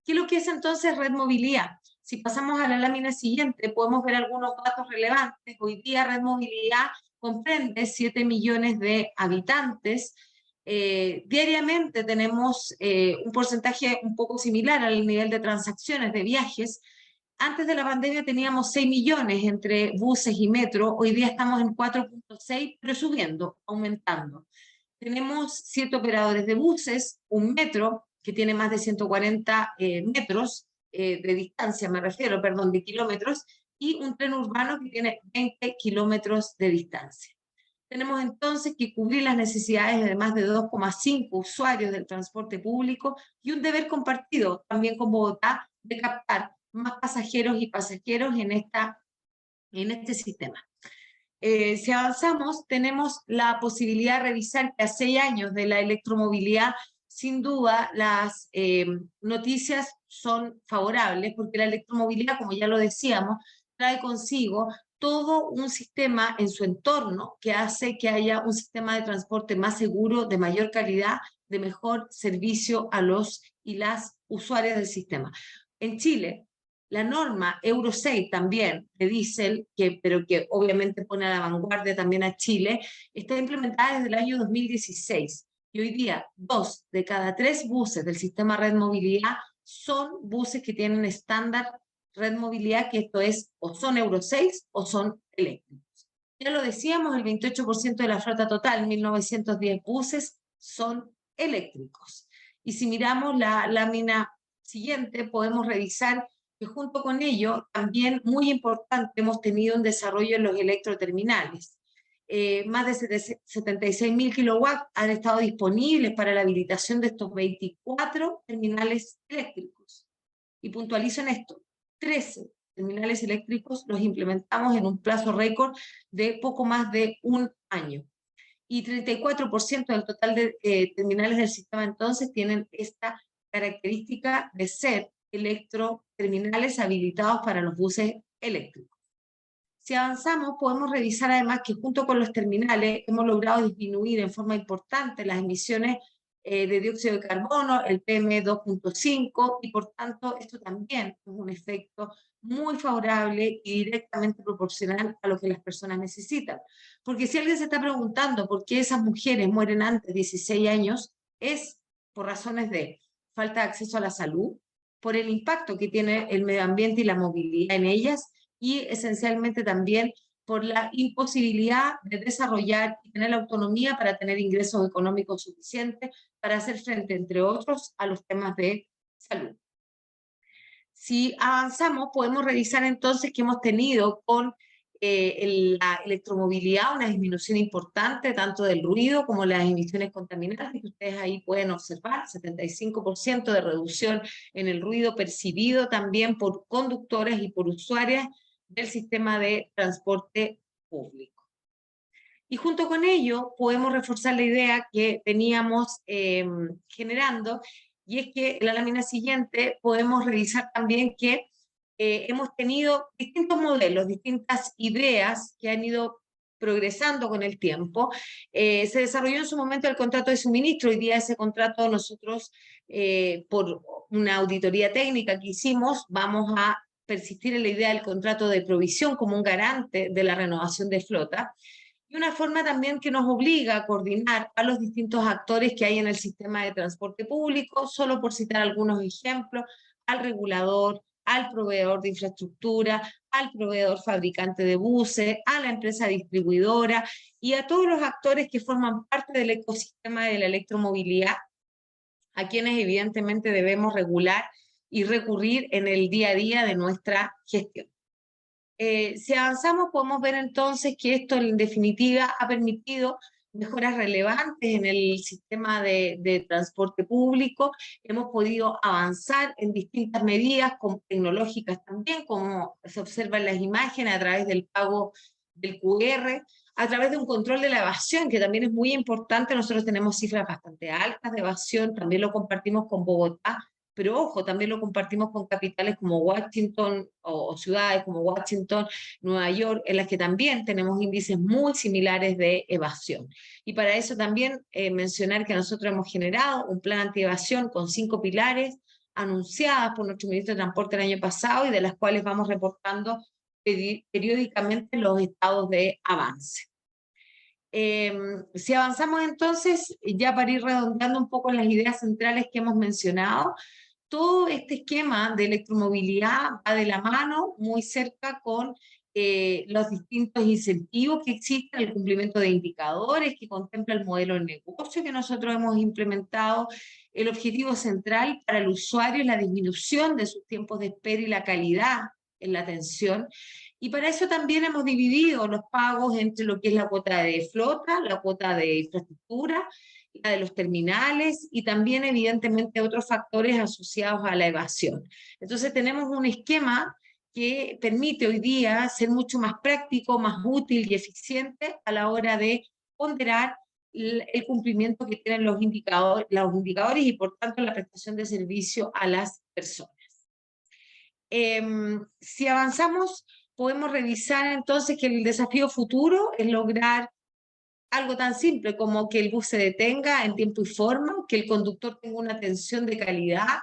¿Qué es lo que es entonces red movilidad? Si pasamos a la lámina siguiente, podemos ver algunos datos relevantes. Hoy día red movilidad comprende 7 millones de habitantes. Diariamente tenemos un porcentaje un poco similar al nivel de transacciones de viajes. Antes de la pandemia teníamos 6 millones entre buses y metro. Hoy día estamos en 4.6, pero subiendo, aumentando. Tenemos 7 operadores de buses, un metro que tiene más de 140 metros de distancia, me refiero, perdón, de kilómetros, y un tren urbano que tiene 20 kilómetros de distancia. Tenemos entonces que cubrir las necesidades de más de 2,5 usuarios del transporte público y un deber compartido también con Bogotá de captar más pasajeros y pasajeros en este sistema. Si avanzamos, tenemos la posibilidad de revisar que a 6 años de la electromovilidad, sin duda, las noticias son favorables, porque la electromovilidad, como ya lo decíamos, trae consigo todo un sistema en su entorno que hace que haya un sistema de transporte más seguro, de mayor calidad, de mejor servicio a los y las usuarias del sistema. En Chile, la norma Euro 6 también de diésel, pero que obviamente pone a la vanguardia también a Chile, está implementada desde el año 2016. Y hoy día, 2 de cada 3 buses del sistema Red Movilidad son buses que tienen estándar Red Movilidad, que esto es, o son Euro 6 o son eléctricos. Ya lo decíamos, el 28% de la flota total, 1.910 buses, son eléctricos. Y si miramos la lámina siguiente, podemos revisar que junto con ello, también muy importante, hemos tenido un desarrollo en los electroterminales. Más de 76.000 kilowatts han estado disponibles para la habilitación de estos 24 terminales eléctricos. Y puntualizo en esto, 13 terminales eléctricos los implementamos en un plazo récord de poco más de un año. Y 34% del total de terminales del sistema entonces tienen esta característica de ser electroterminales habilitados para los buses eléctricos. Si avanzamos, podemos revisar además que junto con los terminales hemos logrado disminuir en forma importante las emisiones de dióxido de carbono, el PM2.5, y por tanto esto también es un efecto muy favorable y directamente proporcional a lo que las personas necesitan. Porque si alguien se está preguntando por qué esas mujeres mueren antes de 16 años, es por razones de falta de acceso a la salud, por el impacto que tiene el medio ambiente y la movilidad en ellas, y esencialmente también por la imposibilidad de desarrollar y tener la autonomía para tener ingresos económicos suficientes para hacer frente, entre otros, a los temas de salud. Si avanzamos, podemos revisar entonces que hemos tenido con la electromovilidad una disminución importante tanto del ruido como las emisiones contaminantes, que ustedes ahí pueden observar, 75% de reducción en el ruido percibido también por conductores y por usuarias del sistema de transporte público. Y junto con ello podemos reforzar la idea que veníamos generando, y es que en la lámina siguiente podemos revisar también que hemos tenido distintos modelos, distintas ideas que han ido progresando con el tiempo. Se desarrolló en su momento el contrato de suministro. Hoy día ese contrato nosotros, por una auditoría técnica que hicimos, vamos a persistir en la idea del contrato de provisión como un garante de la renovación de flota, y una forma también que nos obliga a coordinar a los distintos actores que hay en el sistema de transporte público, solo por citar algunos ejemplos, al regulador, al proveedor de infraestructura, al proveedor fabricante de buses, a la empresa distribuidora y a todos los actores que forman parte del ecosistema de la electromovilidad, a quienes evidentemente debemos regular y recurrir en el día a día de nuestra gestión. Si avanzamos, podemos ver entonces que esto en definitiva ha permitido mejoras relevantes en el sistema de transporte público. Hemos podido avanzar en distintas medidas tecnológicas también, como se observa en las imágenes, a través del pago del QR, a través de un control de la evasión, que también es muy importante. Nosotros tenemos cifras bastante altas de evasión, también lo compartimos con Bogotá, pero ojo, también lo compartimos con capitales como Washington o ciudades como Washington, Nueva York, en las que también tenemos índices muy similares de evasión. Y para eso también mencionar que nosotros hemos generado un plan antievasión con 5 pilares anunciadas por nuestro ministro de Transporte el año pasado y de las cuales vamos reportando periódicamente los estados de avance. Si avanzamos entonces, ya para ir redondeando un poco las ideas centrales que hemos mencionado, todo este esquema de electromovilidad va de la mano muy cerca con los distintos incentivos que existen, el cumplimiento de indicadores que contempla el modelo de negocio que nosotros hemos implementado. El objetivo central para el usuario es la disminución de sus tiempos de espera y la calidad en la atención. Y para eso también hemos dividido los pagos entre lo que es la cuota de flota, la cuota de infraestructura, la de los terminales y también evidentemente otros factores asociados a la evasión. Entonces tenemos un esquema que permite hoy día ser mucho más práctico, más útil y eficiente a la hora de ponderar el cumplimiento que tienen los indicadores y por tanto la prestación de servicio a las personas. Si avanzamos, podemos revisar entonces que el desafío futuro es lograr algo tan simple como que el bus se detenga en tiempo y forma, que el conductor tenga una atención de calidad,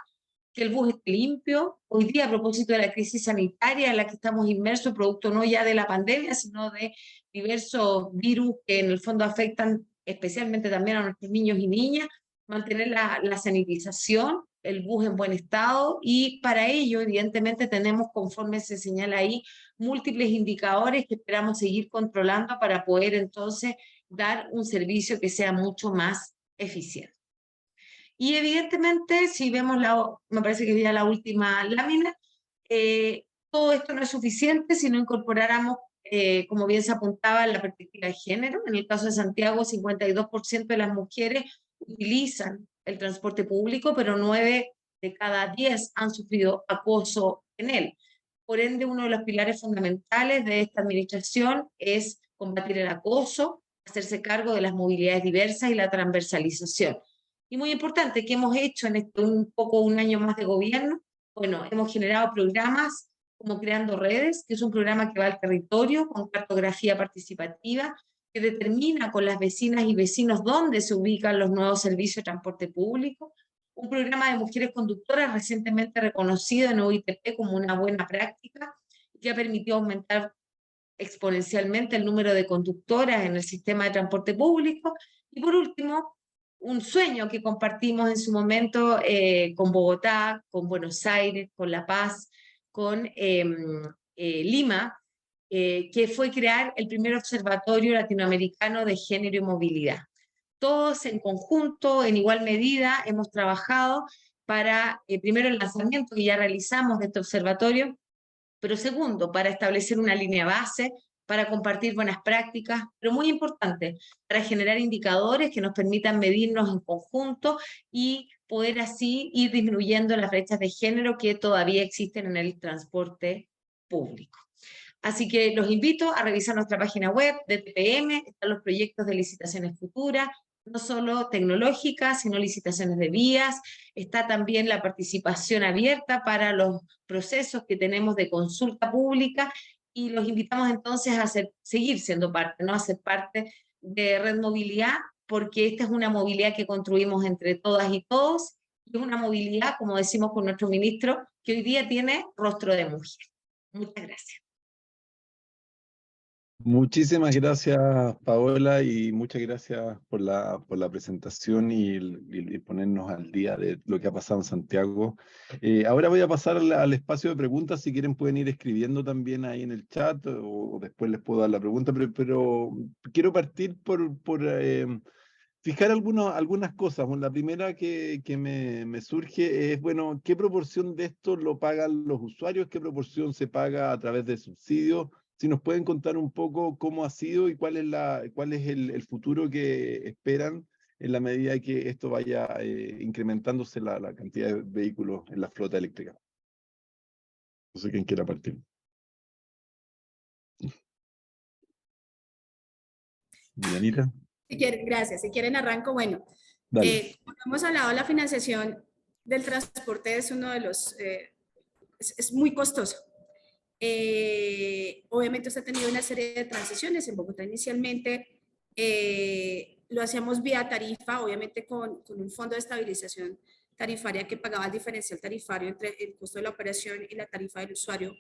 que el bus esté limpio. Hoy día, a propósito de la crisis sanitaria en la que estamos inmersos, producto no ya de la pandemia, sino de diversos virus que en el fondo afectan especialmente también a nuestros niños y niñas, mantener la sanitización, el bus en buen estado, y para ello, evidentemente, tenemos, conforme se señala ahí, múltiples indicadores que esperamos seguir controlando para poder entonces dar un servicio que sea mucho más eficiente. Y evidentemente, si vemos me parece que ya la última lámina, todo esto no es suficiente si no incorporáramos, como bien se apuntaba, la perspectiva de género. En el caso de Santiago, 52% de las mujeres utilizan el transporte público, pero 9 de cada 10 han sufrido acoso en él. Por ende, uno de los pilares fundamentales de esta administración es combatir el acoso, hacerse cargo de las movilidades diversas y la transversalización. Y muy importante, ¿qué hemos hecho en un año más de gobierno? Bueno, hemos generado programas como Creando Redes, que es un programa que va al territorio con cartografía participativa, que determina con las vecinas y vecinos dónde se ubican los nuevos servicios de transporte público. Un programa de mujeres conductoras recientemente reconocido en OITP como una buena práctica, que ha permitido aumentar exponencialmente el número de conductoras en el sistema de transporte público. Y por último, un sueño que compartimos en su momento con Bogotá, con Buenos Aires, con La Paz, con Lima, que fue crear el primer observatorio latinoamericano de género y movilidad. Todos en conjunto, en igual medida, hemos trabajado para, primero, el lanzamiento que ya realizamos de este observatorio, pero segundo, para establecer una línea base, para compartir buenas prácticas, pero muy importante, para generar indicadores que nos permitan medirnos en conjunto y poder así ir disminuyendo las brechas de género que todavía existen en el transporte público. Así que los invito a revisar nuestra página web de TPM, están los proyectos de licitaciones futuras, no solo tecnológicas, sino licitaciones de vías, está también la participación abierta para los procesos que tenemos de consulta pública, y los invitamos entonces a seguir siendo parte, ¿no? A ser parte de Red Movilidad, porque esta es una movilidad que construimos entre todas y todos, y es una movilidad, como decimos con nuestro ministro, que hoy día tiene rostro de mujer. Muchas gracias. Muchísimas gracias, Paola, y muchas gracias por la presentación y ponernos al día de lo que ha pasado en Santiago. Ahora voy a pasar al espacio de preguntas. Si quieren pueden ir escribiendo también ahí en el chat o después les puedo dar la pregunta, pero quiero partir por fijar algunas cosas. Bueno, la primera que me surge es, bueno, ¿qué proporción de esto lo pagan los usuarios? ¿Qué proporción se paga a través de subsidios? Si nos pueden contar un poco cómo ha sido y cuál es el futuro que esperan en la medida que esto vaya incrementándose la cantidad de vehículos en la flota eléctrica. No sé quién quiera partir. Yanira. Gracias. Si quieren arranco, bueno. Dale. Como hemos hablado de la financiación, del transporte es uno de los, es muy costoso. Obviamente usted ha tenido una serie de transiciones. En Bogotá inicialmente lo hacíamos vía tarifa, obviamente con un fondo de estabilización tarifaria que pagaba el diferencial tarifario entre el costo de la operación y la tarifa del usuario,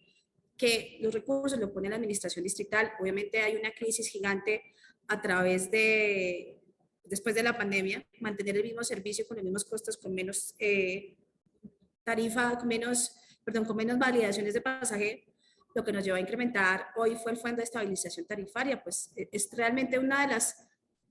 que los recursos lo pone la administración distrital. Obviamente hay una crisis gigante a través de, después de la pandemia, mantener el mismo servicio con los mismos costos, con menos tarifa, con menos validaciones de pasaje, lo que nos llevó a incrementar hoy fue el Fondo de Estabilización Tarifaria. Pues es realmente una de las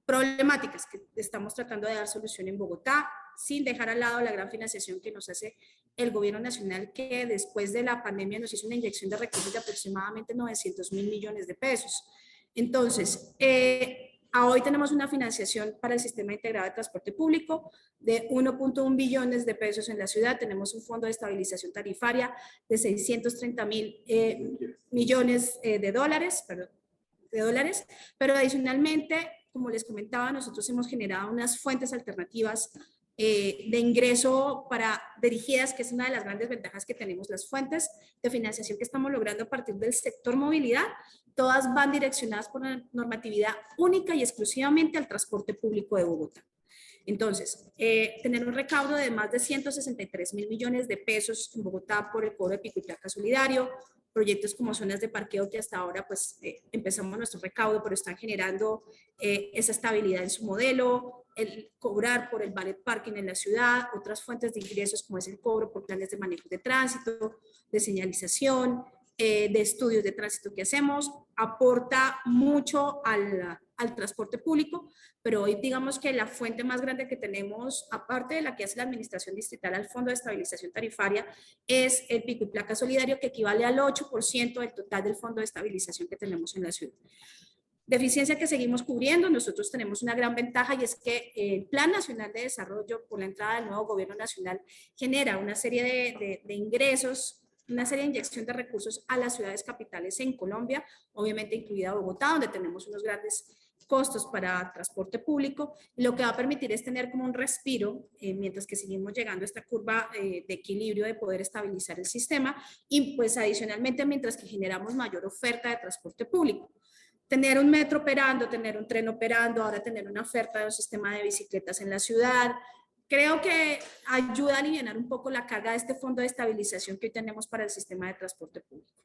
problemáticas que estamos tratando de dar solución en Bogotá, sin dejar al lado la gran financiación que nos hace el gobierno nacional, que después de la pandemia nos hizo una inyección de recursos de aproximadamente 900.000 millones de pesos. Entonces, hoy tenemos una financiación para el Sistema Integrado de Transporte Público de 1.1 billones de pesos en la ciudad. Tenemos un fondo de estabilización tarifaria de 630.000 millones de dólares, pero adicionalmente, como les comentaba, nosotros hemos generado unas fuentes alternativas de ingreso dirigidas, que es una de las grandes ventajas que tenemos. Las fuentes de financiación que estamos logrando a partir del sector movilidad, todas van direccionadas por una normatividad única y exclusivamente al transporte público de Bogotá. Entonces, tener un recaudo de más de 163.000 millones de pesos en Bogotá por el cobro de pico y placa solidario, proyectos como zonas de parqueo que hasta ahora pues empezamos nuestro recaudo, pero están generando esa estabilidad en su modelo, el cobrar por el valet parking en la ciudad, otras fuentes de ingresos como es el cobro por planes de manejo de tránsito, de señalización, de estudios de tránsito que hacemos, aporta mucho al transporte público, pero hoy digamos que la fuente más grande que tenemos, aparte de la que hace la administración distrital al Fondo de Estabilización Tarifaria, es el pico y placa solidario, que equivale al 8% del total del Fondo de Estabilización que tenemos en la ciudad. Deficiencia que seguimos cubriendo. Nosotros tenemos una gran ventaja, y es que el Plan Nacional de Desarrollo, por la entrada del nuevo gobierno nacional, genera una serie de ingresos, una serie de inyección de recursos a las ciudades capitales en Colombia, obviamente incluida Bogotá, donde tenemos unos grandes costos para transporte público. Lo que va a permitir es tener como un respiro mientras que seguimos llegando a esta curva de equilibrio, de poder estabilizar el sistema, y pues adicionalmente mientras que generamos mayor oferta de transporte público. Tener un metro operando, tener un tren operando, ahora tener una oferta de un sistema de bicicletas en la ciudad, creo que ayuda a aliviar un poco la carga de este fondo de estabilización que hoy tenemos para el sistema de transporte público.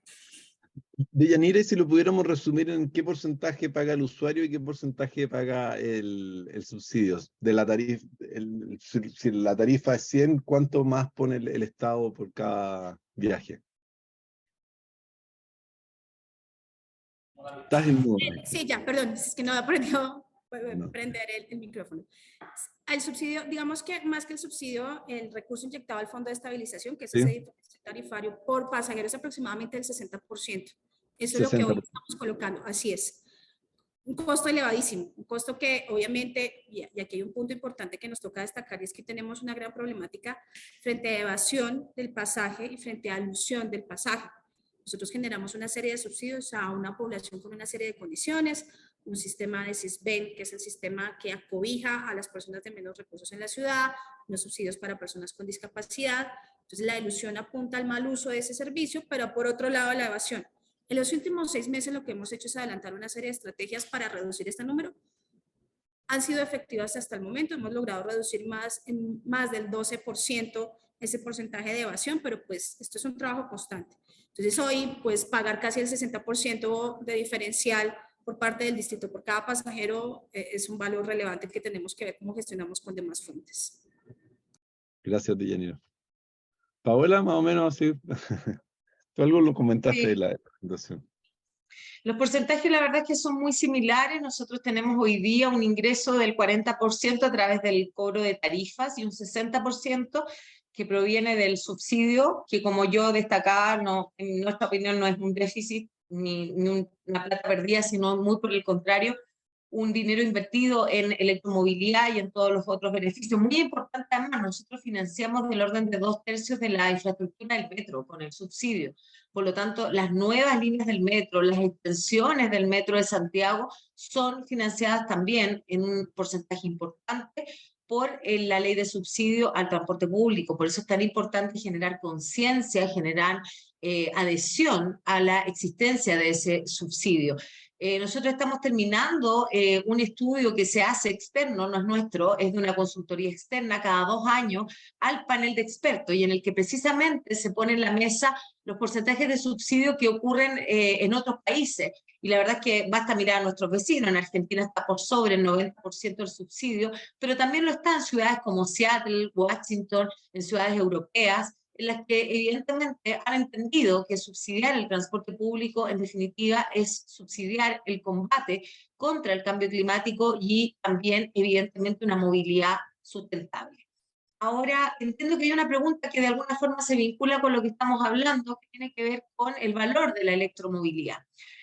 Deyanira, si lo pudiéramos resumir en qué porcentaje paga el usuario y qué porcentaje paga el subsidio de la tarifa, si la tarifa es 100, ¿cuánto más pone el Estado por cada viaje? Estás en mudo. Sí, ya, perdón, es que no he aprendido a prender el micrófono. El subsidio, digamos que más que el subsidio, el recurso inyectado al Fondo de Estabilización, que es ese diferencial tarifario por pasajero, es aproximadamente el 60%. Eso es lo que hoy estamos colocando, así es. Un costo elevadísimo, un costo que obviamente, y aquí hay un punto importante que nos toca destacar, y es que tenemos una gran problemática frente a evasión del pasaje y frente a alusión del pasaje. Nosotros generamos una serie de subsidios a una población con una serie de condiciones, un sistema de SISBEN, que es el sistema que acobija a las personas de menos recursos en la ciudad, unos subsidios para personas con discapacidad. Entonces la ilusión apunta al mal uso de ese servicio, pero por otro lado la evasión. En los últimos 6 meses lo que hemos hecho es adelantar una serie de estrategias para reducir este número. Han sido efectivas hasta el momento, hemos logrado reducir más del 12% ese porcentaje de evasión, pero pues esto es un trabajo constante. Entonces hoy pues pagar casi el 60% de diferencial por parte del distrito por cada pasajero es un valor relevante que tenemos que ver cómo gestionamos con demás fuentes. Gracias, Deyanira. Paola, más o menos así. Tú algo lo comentaste de la presentación. Los porcentajes la verdad es que son muy similares. Nosotros tenemos hoy día un ingreso del 40% a través del cobro de tarifas y un 60% que proviene del subsidio, que como yo destacaba, no, en nuestra opinión no es un déficit ni una plata perdida, sino muy por el contrario, un dinero invertido en electromovilidad y en todos los otros beneficios. Muy importante además, nosotros financiamos del orden de 2/3 de la infraestructura del metro con el subsidio. Por lo tanto, las nuevas líneas del metro, las extensiones del metro de Santiago son financiadas también en un porcentaje importante por la ley de subsidio al transporte público. Por eso es tan importante generar conciencia, generar adhesión a la existencia de ese subsidio. Nosotros estamos terminando un estudio que se hace externo, no es nuestro, es de una consultoría externa cada 2 años al panel de expertos, y en el que precisamente se pone en la mesa los porcentajes de subsidio que ocurren en otros países. Y la verdad es que basta mirar a nuestros vecinos. En Argentina está por sobre el 90% del subsidio, pero también lo está en ciudades como Seattle, Washington, en ciudades europeas, en las que evidentemente han entendido que subsidiar el transporte público en definitiva es subsidiar el combate contra el cambio climático y también evidentemente una movilidad sustentable. Ahora, entiendo que hay una pregunta que de alguna forma se vincula con lo que estamos hablando, que tiene que ver con el valor de la electromovilidad.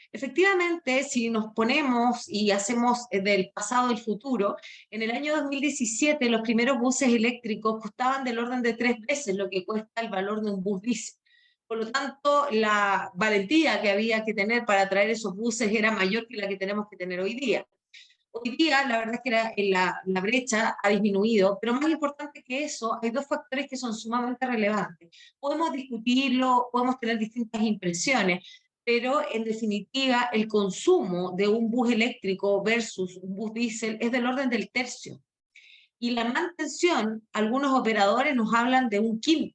Efectivamente, si nos ponemos y hacemos del pasado al futuro, en el año 2017 los primeros buses eléctricos costaban del orden de 3 veces lo que cuesta el valor de un bus diésel. Por lo tanto, la valentía que había que tener para traer esos buses era mayor que la que tenemos que tener hoy día. Hoy día, la verdad es que la brecha ha disminuido, pero más importante que eso, hay 2 factores que son sumamente relevantes. Podemos discutirlo, podemos tener distintas impresiones, pero en definitiva el consumo de un bus eléctrico versus un bus diésel es del orden del tercio. Y la mantención, algunos operadores nos hablan de 1/5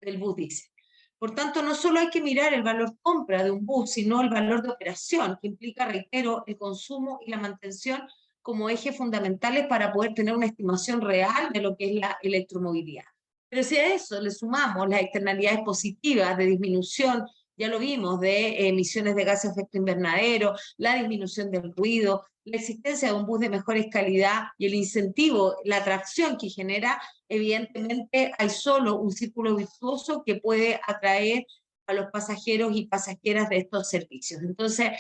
del bus diésel. Por tanto, no solo hay que mirar el valor compra de un bus, sino el valor de operación, que implica, reitero, el consumo y la mantención como ejes fundamentales para poder tener una estimación real de lo que es la electromovilidad. Pero si a eso le sumamos las externalidades positivas de disminución, ya lo vimos, de emisiones de gases de efecto invernadero, la disminución del ruido, la existencia de un bus de mejores calidad y el incentivo, la atracción que genera, evidentemente hay solo un círculo virtuoso que puede atraer a los pasajeros y pasajeras de estos servicios. Entonces,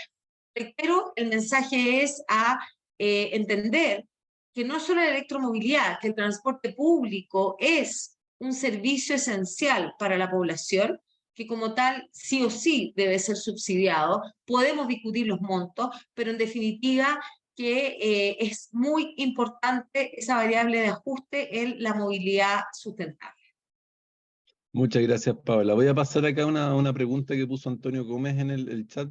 reitero, el mensaje es a entender que no solo la electromovilidad, que el transporte público es un servicio esencial para la población, que como tal sí o sí debe ser subsidiado. Podemos discutir los montos, pero en definitiva que es muy importante esa variable de ajuste en la movilidad sustentable. Muchas gracias, Paola. Voy a pasar acá una pregunta que puso Antonio Gómez en el chat.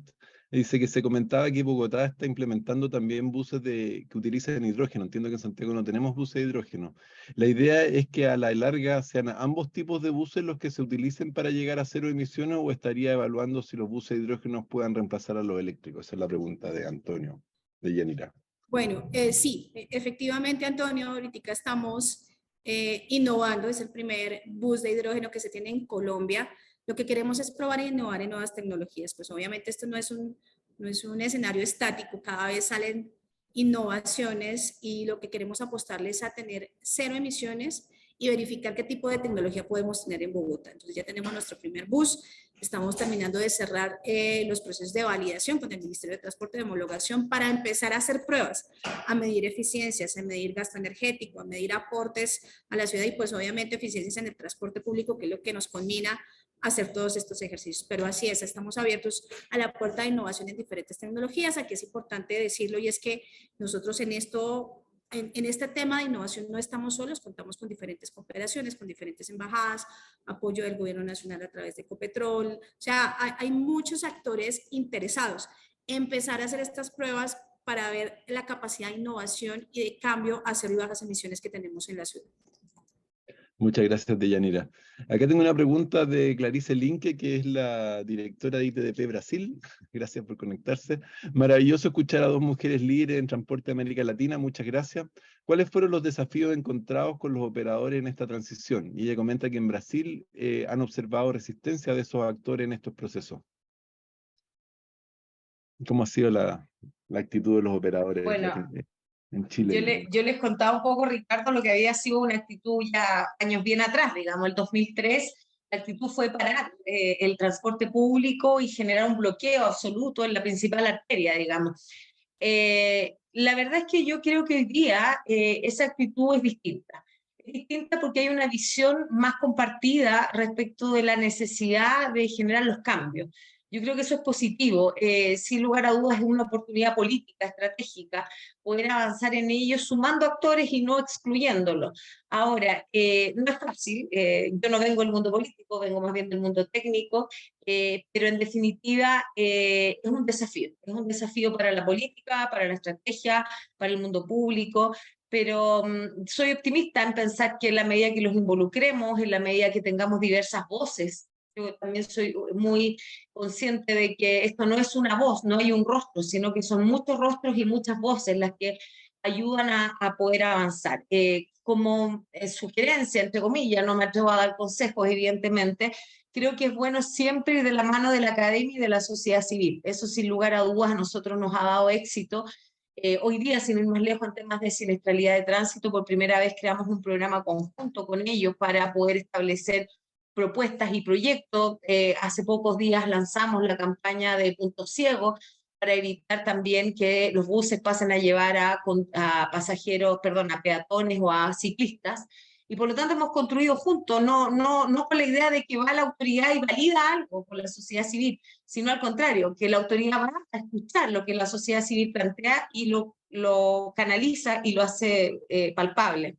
Dice que se comentaba que Bogotá está implementando también buses que utilizan hidrógeno. Entiendo que en Santiago no tenemos buses de hidrógeno. La idea es que a la larga sean ambos tipos de buses los que se utilicen para llegar a 0 emisiones, o estaría evaluando si los buses de hidrógeno puedan reemplazar a los eléctricos. Esa es la pregunta de Antonio, de Yanira. Bueno, sí, efectivamente, Antonio, ahorita estamos innovando, es el primer bus de hidrógeno que se tiene en Colombia. Lo que queremos es probar e innovar en nuevas tecnologías. Pues obviamente esto no es un escenario estático, cada vez salen innovaciones y lo que queremos apostarles es a tener 0 emisiones y verificar qué tipo de tecnología podemos tener en Bogotá. Entonces ya tenemos nuestro primer bus, estamos terminando de cerrar los procesos de validación con el Ministerio de Transporte de homologación para empezar a hacer pruebas, a medir eficiencias, a medir gasto energético, a medir aportes a la ciudad y pues obviamente eficiencias en el transporte público, que es lo que nos combina hacer todos estos ejercicios. Pero así es, estamos abiertos a la puerta de innovación en diferentes tecnologías. Aquí es importante decirlo, y es que nosotros en este tema de innovación no estamos solos, contamos con diferentes cooperaciones, con diferentes embajadas, apoyo del gobierno nacional a través de Ecopetrol. O sea, hay muchos actores interesados en empezar a hacer estas pruebas para ver la capacidad de innovación y de cambio a cero y bajas emisiones que tenemos en la ciudad. Muchas gracias, Deyanira. Acá tengo una pregunta de Clarice Linke, que es la directora de ITDP Brasil. Gracias por conectarse. Maravilloso escuchar a 2 mujeres líderes en transporte de América Latina. Muchas gracias. ¿Cuáles fueron los desafíos encontrados con los operadores en esta transición? Y ella comenta que en Brasil han observado resistencia de esos actores en estos procesos. ¿Cómo ha sido la actitud de los operadores? Bueno, en Chile? Yo les contaba un poco, Ricardo, lo que había sido una actitud ya años bien atrás, digamos, el 2003, la actitud fue parar el transporte público y generar un bloqueo absoluto en la principal arteria, digamos. La verdad es que yo creo que hoy día esa actitud es distinta. Es distinta porque hay una visión más compartida respecto de la necesidad de generar los cambios. Yo creo que eso es positivo. Sin lugar a dudas es una oportunidad política, estratégica, poder avanzar en ello sumando actores y no excluyéndolos. Ahora, no es fácil. Yo no vengo del mundo político, vengo más bien del mundo técnico, pero en definitiva es un desafío. Es un desafío para la política, para la estrategia, para el mundo público, pero soy optimista en pensar que en la medida que los involucremos, en la medida que tengamos diversas voces, yo también soy muy consciente de que esto no es una voz, no hay un rostro, sino que son muchos rostros y muchas voces las que ayudan a poder avanzar. Como sugerencia, entre comillas, no me atrevo a dar consejos, evidentemente, creo que es bueno siempre ir de la mano de la academia y de la sociedad civil. Eso sin lugar a dudas a nosotros nos ha dado éxito. Hoy día, sin ir más lejos, en temas de siniestralidad de tránsito, por primera vez creamos un programa conjunto con ellos para poder establecer propuestas y proyectos. Hace pocos días lanzamos la campaña de Punto Ciego para evitar también que los buses pasen a llevar a pasajeros, perdón, a peatones o a ciclistas. Y por lo tanto hemos construido juntos, no con la idea de que va la autoridad y valida algo con la sociedad civil, sino al contrario, que la autoridad va a escuchar lo que la sociedad civil plantea y lo canaliza y lo hace palpable.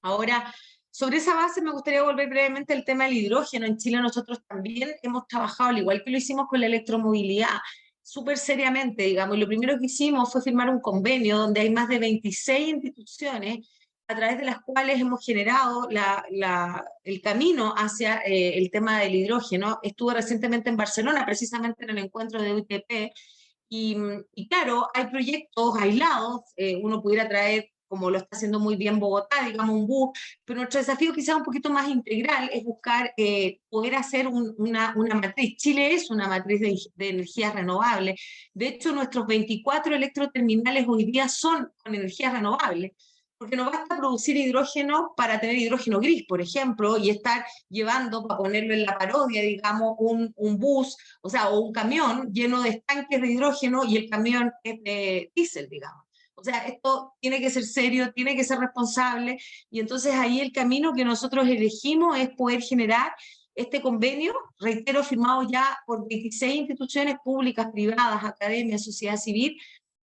Ahora, sobre esa base me gustaría volver brevemente al tema del hidrógeno. En Chile nosotros también hemos trabajado, al igual que lo hicimos con la electromovilidad, súper seriamente, digamos, y lo primero que hicimos fue firmar un convenio donde hay más de 26 instituciones a través de las cuales hemos generado el camino hacia el tema del hidrógeno. Estuve recientemente en Barcelona, precisamente en el encuentro de UITP, y claro, hay proyectos aislados, uno pudiera traer, como lo está haciendo muy bien Bogotá, digamos un bus, pero nuestro desafío quizá un poquito más integral es buscar poder hacer una matriz. Chile es una matriz de energías renovables. De hecho, nuestros 24 electroterminales hoy día son con energías renovables, porque no basta producir hidrógeno para tener hidrógeno gris, por ejemplo, y estar llevando, para ponerlo en la parodia, digamos, un bus, o sea, o un camión lleno de estanques de hidrógeno y el camión es de diésel, digamos. O sea, esto tiene que ser serio, tiene que ser responsable, y entonces ahí el camino que nosotros elegimos es poder generar este convenio, reitero, firmado ya por 26 instituciones públicas, privadas, academias, sociedad civil,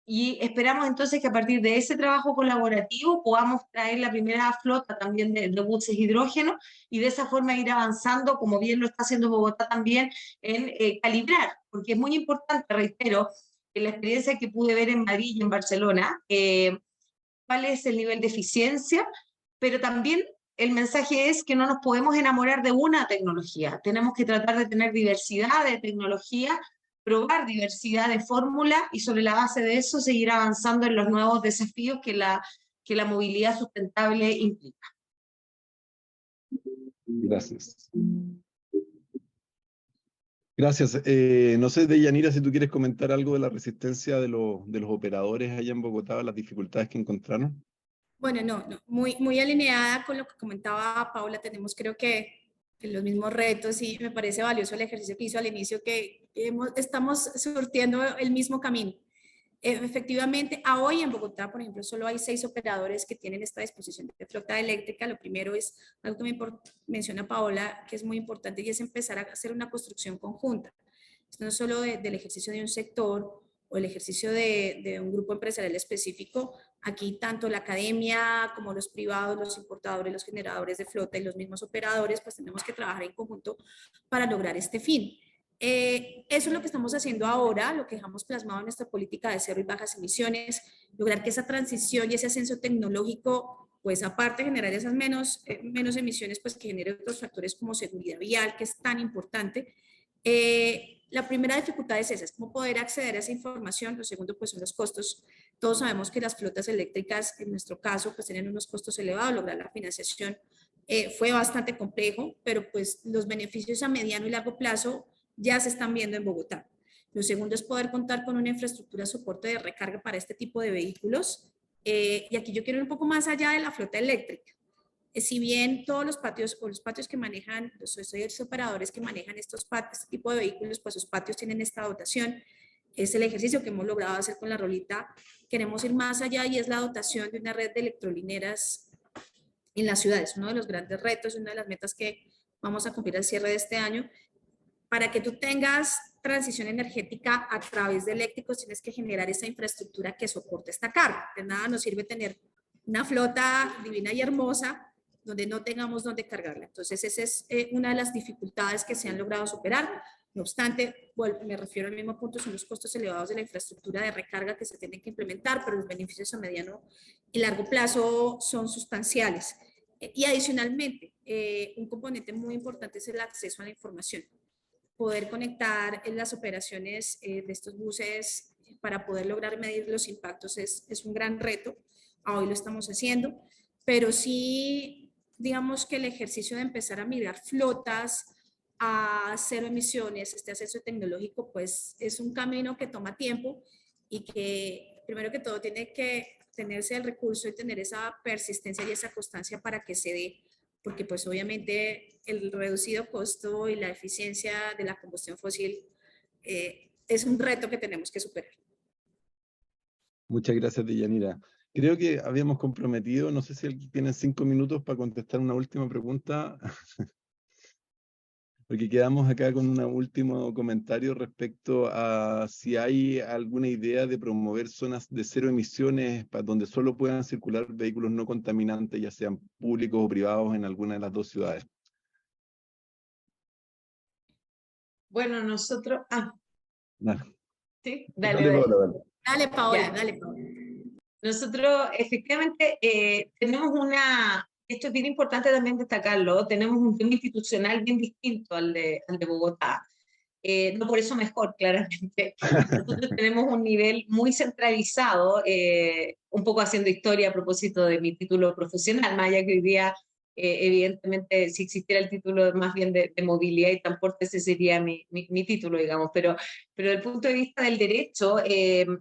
y esperamos entonces que a partir de ese trabajo colaborativo podamos traer la primera flota también de buses hidrógeno y de esa forma ir avanzando, como bien lo está haciendo Bogotá también, en calibrar, porque es muy importante, reitero, en la experiencia que pude ver en Madrid y en Barcelona, cuál es el nivel de eficiencia, pero también el mensaje es que no nos podemos enamorar de una tecnología, tenemos que tratar de tener diversidad de tecnología, probar diversidad de fórmula y sobre la base de eso seguir avanzando en los nuevos desafíos que la movilidad sustentable implica. Gracias. Gracias. No sé, Deyanira, si tú quieres comentar algo de la resistencia de los operadores allá en Bogotá, las dificultades que encontraron. Bueno, no, muy alineada con lo que comentaba Paula, tenemos creo que los mismos retos y me parece valioso el ejercicio que hizo al inicio, que estamos surtiendo el mismo camino. Efectivamente, a hoy en Bogotá, por ejemplo, solo hay 6 operadores que tienen esta disposición de flota eléctrica. Lo primero es algo que me menciona Paola, que es muy importante, y es empezar a hacer una construcción conjunta. Esto no es solo del ejercicio de un sector o el ejercicio de un grupo empresarial específico. Aquí tanto la academia como los privados, los importadores, los generadores de flota y los mismos operadores, pues tenemos que trabajar en conjunto para lograr este fin. Eso es lo que estamos haciendo ahora, lo que dejamos plasmado en nuestra política de cero y bajas emisiones, lograr que esa transición y ese ascenso tecnológico, pues aparte de generar esas menos emisiones, pues que genere otros factores como seguridad vial, que es tan importante. La primera dificultad es esa, es cómo poder acceder a esa información. Lo segundo, pues son los costos. Todos sabemos que las flotas eléctricas, en nuestro caso, pues tienen unos costos elevados, lograr la financiación fue bastante complejo, pero pues los beneficios a mediano y largo plazo ya se están viendo en Bogotá. Lo segundo es poder contar con una infraestructura de soporte de recarga para este tipo de vehículos. Y aquí yo quiero ir un poco más allá de la flota eléctrica. Si bien todos los patios o los patios que manejan, los operadores que manejan este tipo de vehículos, pues sus patios tienen esta dotación, es el ejercicio que hemos logrado hacer con la Rolita. Queremos ir más allá y es la dotación de una red de electrolineras en las ciudades. Uno de los grandes retos, una de las metas que vamos a cumplir al cierre de este año, para que tú tengas transición energética a través de eléctricos, tienes que generar esa infraestructura que soporte esta carga. De nada nos sirve tener una flota divina y hermosa donde no tengamos dónde cargarla. Entonces, esa es una de las dificultades que se han logrado superar. No obstante, bueno, me refiero al mismo punto, son los costos elevados de la infraestructura de recarga que se tienen que implementar, pero los beneficios a mediano y largo plazo son sustanciales. Y adicionalmente, un componente muy importante es el acceso a la información. Poder conectar en las operaciones de estos buses para poder lograr medir los impactos es un gran reto. Hoy lo estamos haciendo, pero sí, digamos que el ejercicio de empezar a mirar flotas a cero emisiones, este acceso tecnológico, pues es un camino que toma tiempo y que primero que todo tiene que tenerse el recurso y tener esa persistencia y esa constancia para que se dé, porque pues obviamente el reducido costo y la eficiencia de la combustión fósil es un reto que tenemos que superar. Muchas gracias, Deyanira. Creo que habíamos comprometido, no sé si tienen 5 minutos para contestar una última pregunta, porque quedamos acá con un último comentario respecto a si hay alguna idea de promover zonas de cero emisiones donde solo puedan circular vehículos no contaminantes, ya sean públicos o privados, en alguna de las dos ciudades. Bueno, nosotros... Dale. Sí, Dale, dale. Paola, dale. Dale, Paola, Ya. dale, Paola. Nosotros efectivamente tenemos esto es bien importante también destacarlo, tenemos un tema institucional bien distinto al de Bogotá. No por eso mejor, claramente. Nosotros tenemos un nivel muy centralizado, un poco haciendo historia a propósito de mi título profesional, más allá que hoy día, evidentemente, si existiera el título más bien de movilidad y transporte, ese sería mi título, digamos, pero desde el punto de vista del derecho,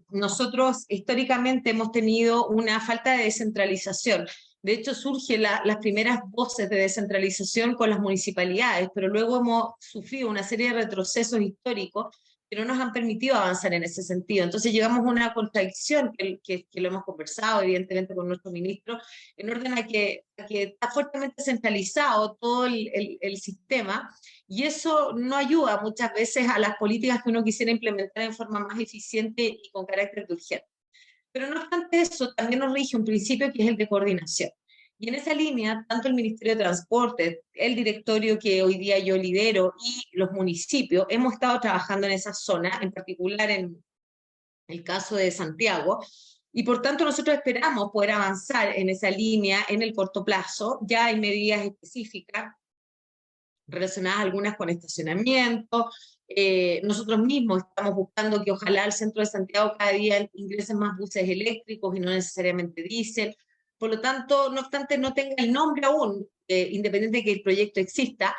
nosotros históricamente hemos tenido una falta de descentralización. De hecho, surgen las primeras voces de descentralización con las municipalidades, pero luego hemos sufrido una serie de retrocesos históricos que no nos han permitido avanzar en ese sentido. Entonces llegamos a una contradicción que lo hemos conversado, evidentemente, con nuestro ministro, en orden a que está fuertemente centralizado todo el sistema, y eso no ayuda muchas veces a las políticas que uno quisiera implementar en forma más eficiente y con carácter de urgente. Pero no obstante eso, también nos rige un principio que es el de coordinación. Y en esa línea, tanto el Ministerio de Transporte, el directorio que hoy día yo lidero y los municipios, hemos estado trabajando en esa zona, en particular en el caso de Santiago, y por tanto nosotros esperamos poder avanzar en esa línea en el corto plazo. Ya hay medidas específicas relacionadas algunas con estacionamiento. Nosotros mismos estamos buscando que ojalá al centro de Santiago cada día ingresen más buses eléctricos y no necesariamente diésel. Por lo tanto, no obstante no tenga el nombre aún, independiente de que el proyecto exista,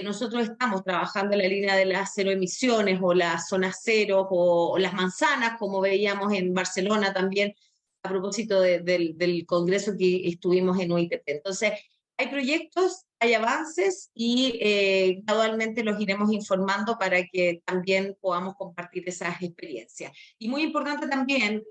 nosotros estamos trabajando en la línea de las cero emisiones o las zonas cero o las manzanas, como veíamos en Barcelona también, a propósito del congreso que estuvimos en UITP. Entonces, hay proyectos, hay avances y gradualmente los iremos informando para que también podamos compartir esas experiencias. Y muy importante también,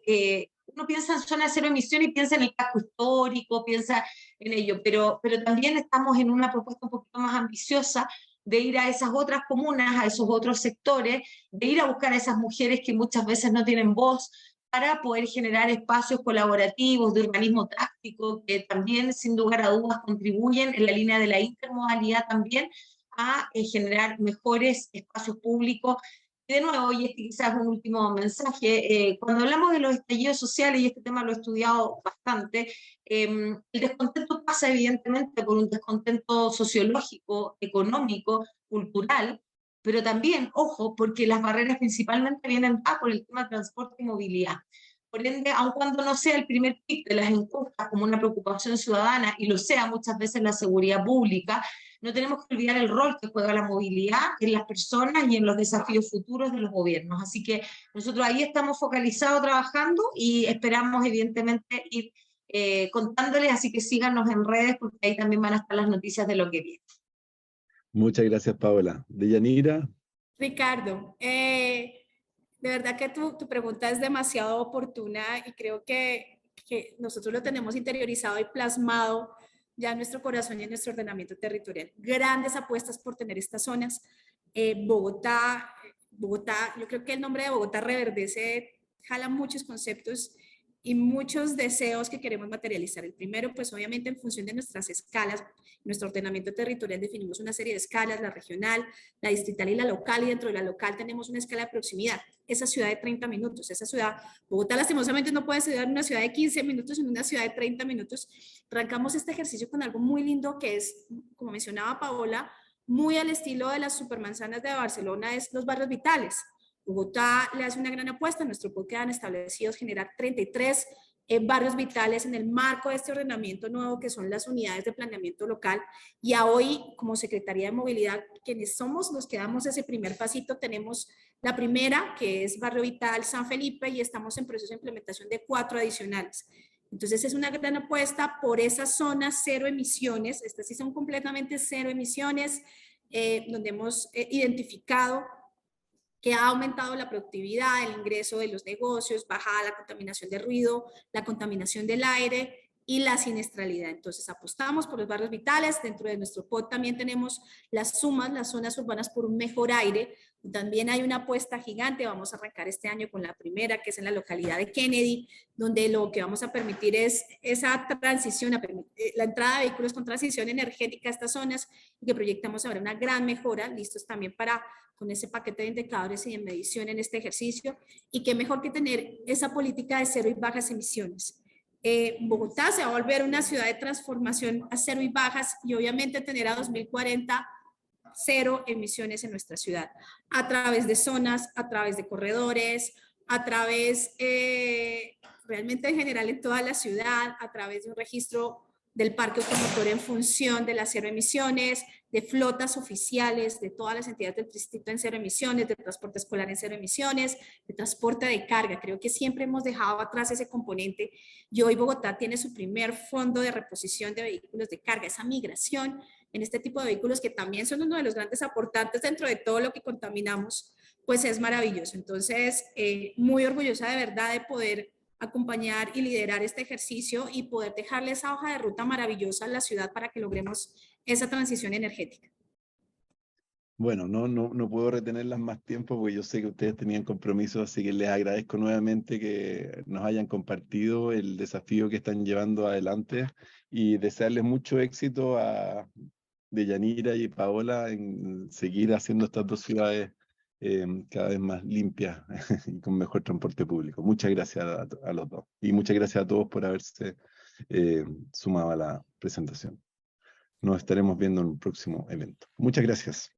uno piensa en zona de cero emisión y piensa en el casco histórico, piensa en ello, pero también estamos en una propuesta un poquito más ambiciosa de ir a esas otras comunas, a esos otros sectores, de ir a buscar a esas mujeres que muchas veces no tienen voz, para poder generar espacios colaborativos de urbanismo táctico que también, sin lugar a dudas, contribuyen en la línea de la intermodalidad también a generar mejores espacios públicos. Y de nuevo, y este quizás es un último mensaje, cuando hablamos de los estallidos sociales, y este tema lo he estudiado bastante, el descontento pasa evidentemente por un descontento sociológico, económico, cultural, pero también, ojo, porque las barreras principalmente vienen por el tema de transporte y movilidad. Por ende, aun cuando no sea el primer pic de las encuestas como una preocupación ciudadana, y lo sea muchas veces la seguridad pública, no tenemos que olvidar el rol que juega la movilidad en las personas y en los desafíos futuros de los gobiernos. Así que nosotros ahí estamos focalizados trabajando y esperamos evidentemente ir contándoles, así que síganos en redes porque ahí también van a estar las noticias de lo que viene. Muchas gracias, Paola. Deyanira. Ricardo, de verdad que tu pregunta es demasiado oportuna y creo que nosotros lo tenemos interiorizado y plasmado ya en nuestro corazón y en nuestro ordenamiento territorial. Grandes apuestas por tener estas zonas. Bogotá, Bogotá, yo creo que el nombre de Bogotá Reverdece jala muchos conceptos y muchos deseos que queremos materializar. El primero, pues obviamente en función de nuestras escalas, nuestro ordenamiento territorial definimos una serie de escalas, la regional, la distrital y la local, y dentro de la local tenemos una escala de proximidad, esa ciudad de 30 minutos, esa ciudad, Bogotá lastimosamente no puede ser una ciudad de 15 minutos, en una ciudad de 30 minutos. Arrancamos este ejercicio con algo muy lindo que es, como mencionaba Paola, muy al estilo de las supermanzanas de Barcelona, es los barrios vitales. Bogotá le hace una gran apuesta, en nuestro podcast han establecido generar 33 barrios vitales en el marco de este ordenamiento nuevo que son las unidades de planeamiento local, y a hoy como Secretaría de Movilidad, quienes somos los que damos ese primer pasito, tenemos la primera que es Barrio Vital San Felipe y estamos en proceso de implementación de 4 adicionales. Entonces es una gran apuesta por esas zonas cero emisiones, estas sí son completamente cero emisiones, donde hemos identificado que ha aumentado la productividad, el ingreso de los negocios, bajada la contaminación de ruido, la contaminación del aire y la siniestralidad. Entonces apostamos por los barrios vitales. Dentro de nuestro POT también tenemos las SUMAS, las zonas urbanas por un mejor aire. También hay una apuesta gigante, vamos a arrancar este año con la primera, que es en la localidad de Kennedy, donde lo que vamos a permitir es esa transición, la entrada de vehículos con transición energética a estas zonas, y que proyectamos ahora una gran mejora, listos también para con ese paquete de indicadores y de medición en este ejercicio, y qué mejor que tener esa política de cero y bajas emisiones. Bogotá se va a volver una ciudad de transformación a cero y bajas, y obviamente tener a 2040 cero emisiones en nuestra ciudad, a través de zonas, a través de corredores, a través realmente en general en toda la ciudad, a través de un registro del parque automotor en función de las cero emisiones, de flotas oficiales de todas las entidades del distrito en cero emisiones, de transporte escolar en cero emisiones, de transporte de carga. Creo que siempre hemos dejado atrás ese componente, y hoy Bogotá tiene su primer fondo de reposición de vehículos de carga, esa migración en este tipo de vehículos que también son uno de los grandes aportantes dentro de todo lo que contaminamos, pues es maravilloso. Entonces, muy orgullosa de verdad de poder acompañar y liderar este ejercicio y poder dejarle esa hoja de ruta maravillosa a la ciudad para que logremos esa transición energética. Bueno, no puedo retenerlas más tiempo porque yo sé que ustedes tenían compromisos, así que les agradezco nuevamente que nos hayan compartido el desafío que están llevando adelante, y desearles mucho éxito a Deyanira y Paola en seguir haciendo estas dos ciudades cada vez más limpias y con mejor transporte público. Muchas gracias a los dos, y muchas gracias a todos por haberse sumado a la presentación. Nos estaremos viendo en un próximo evento. Muchas gracias.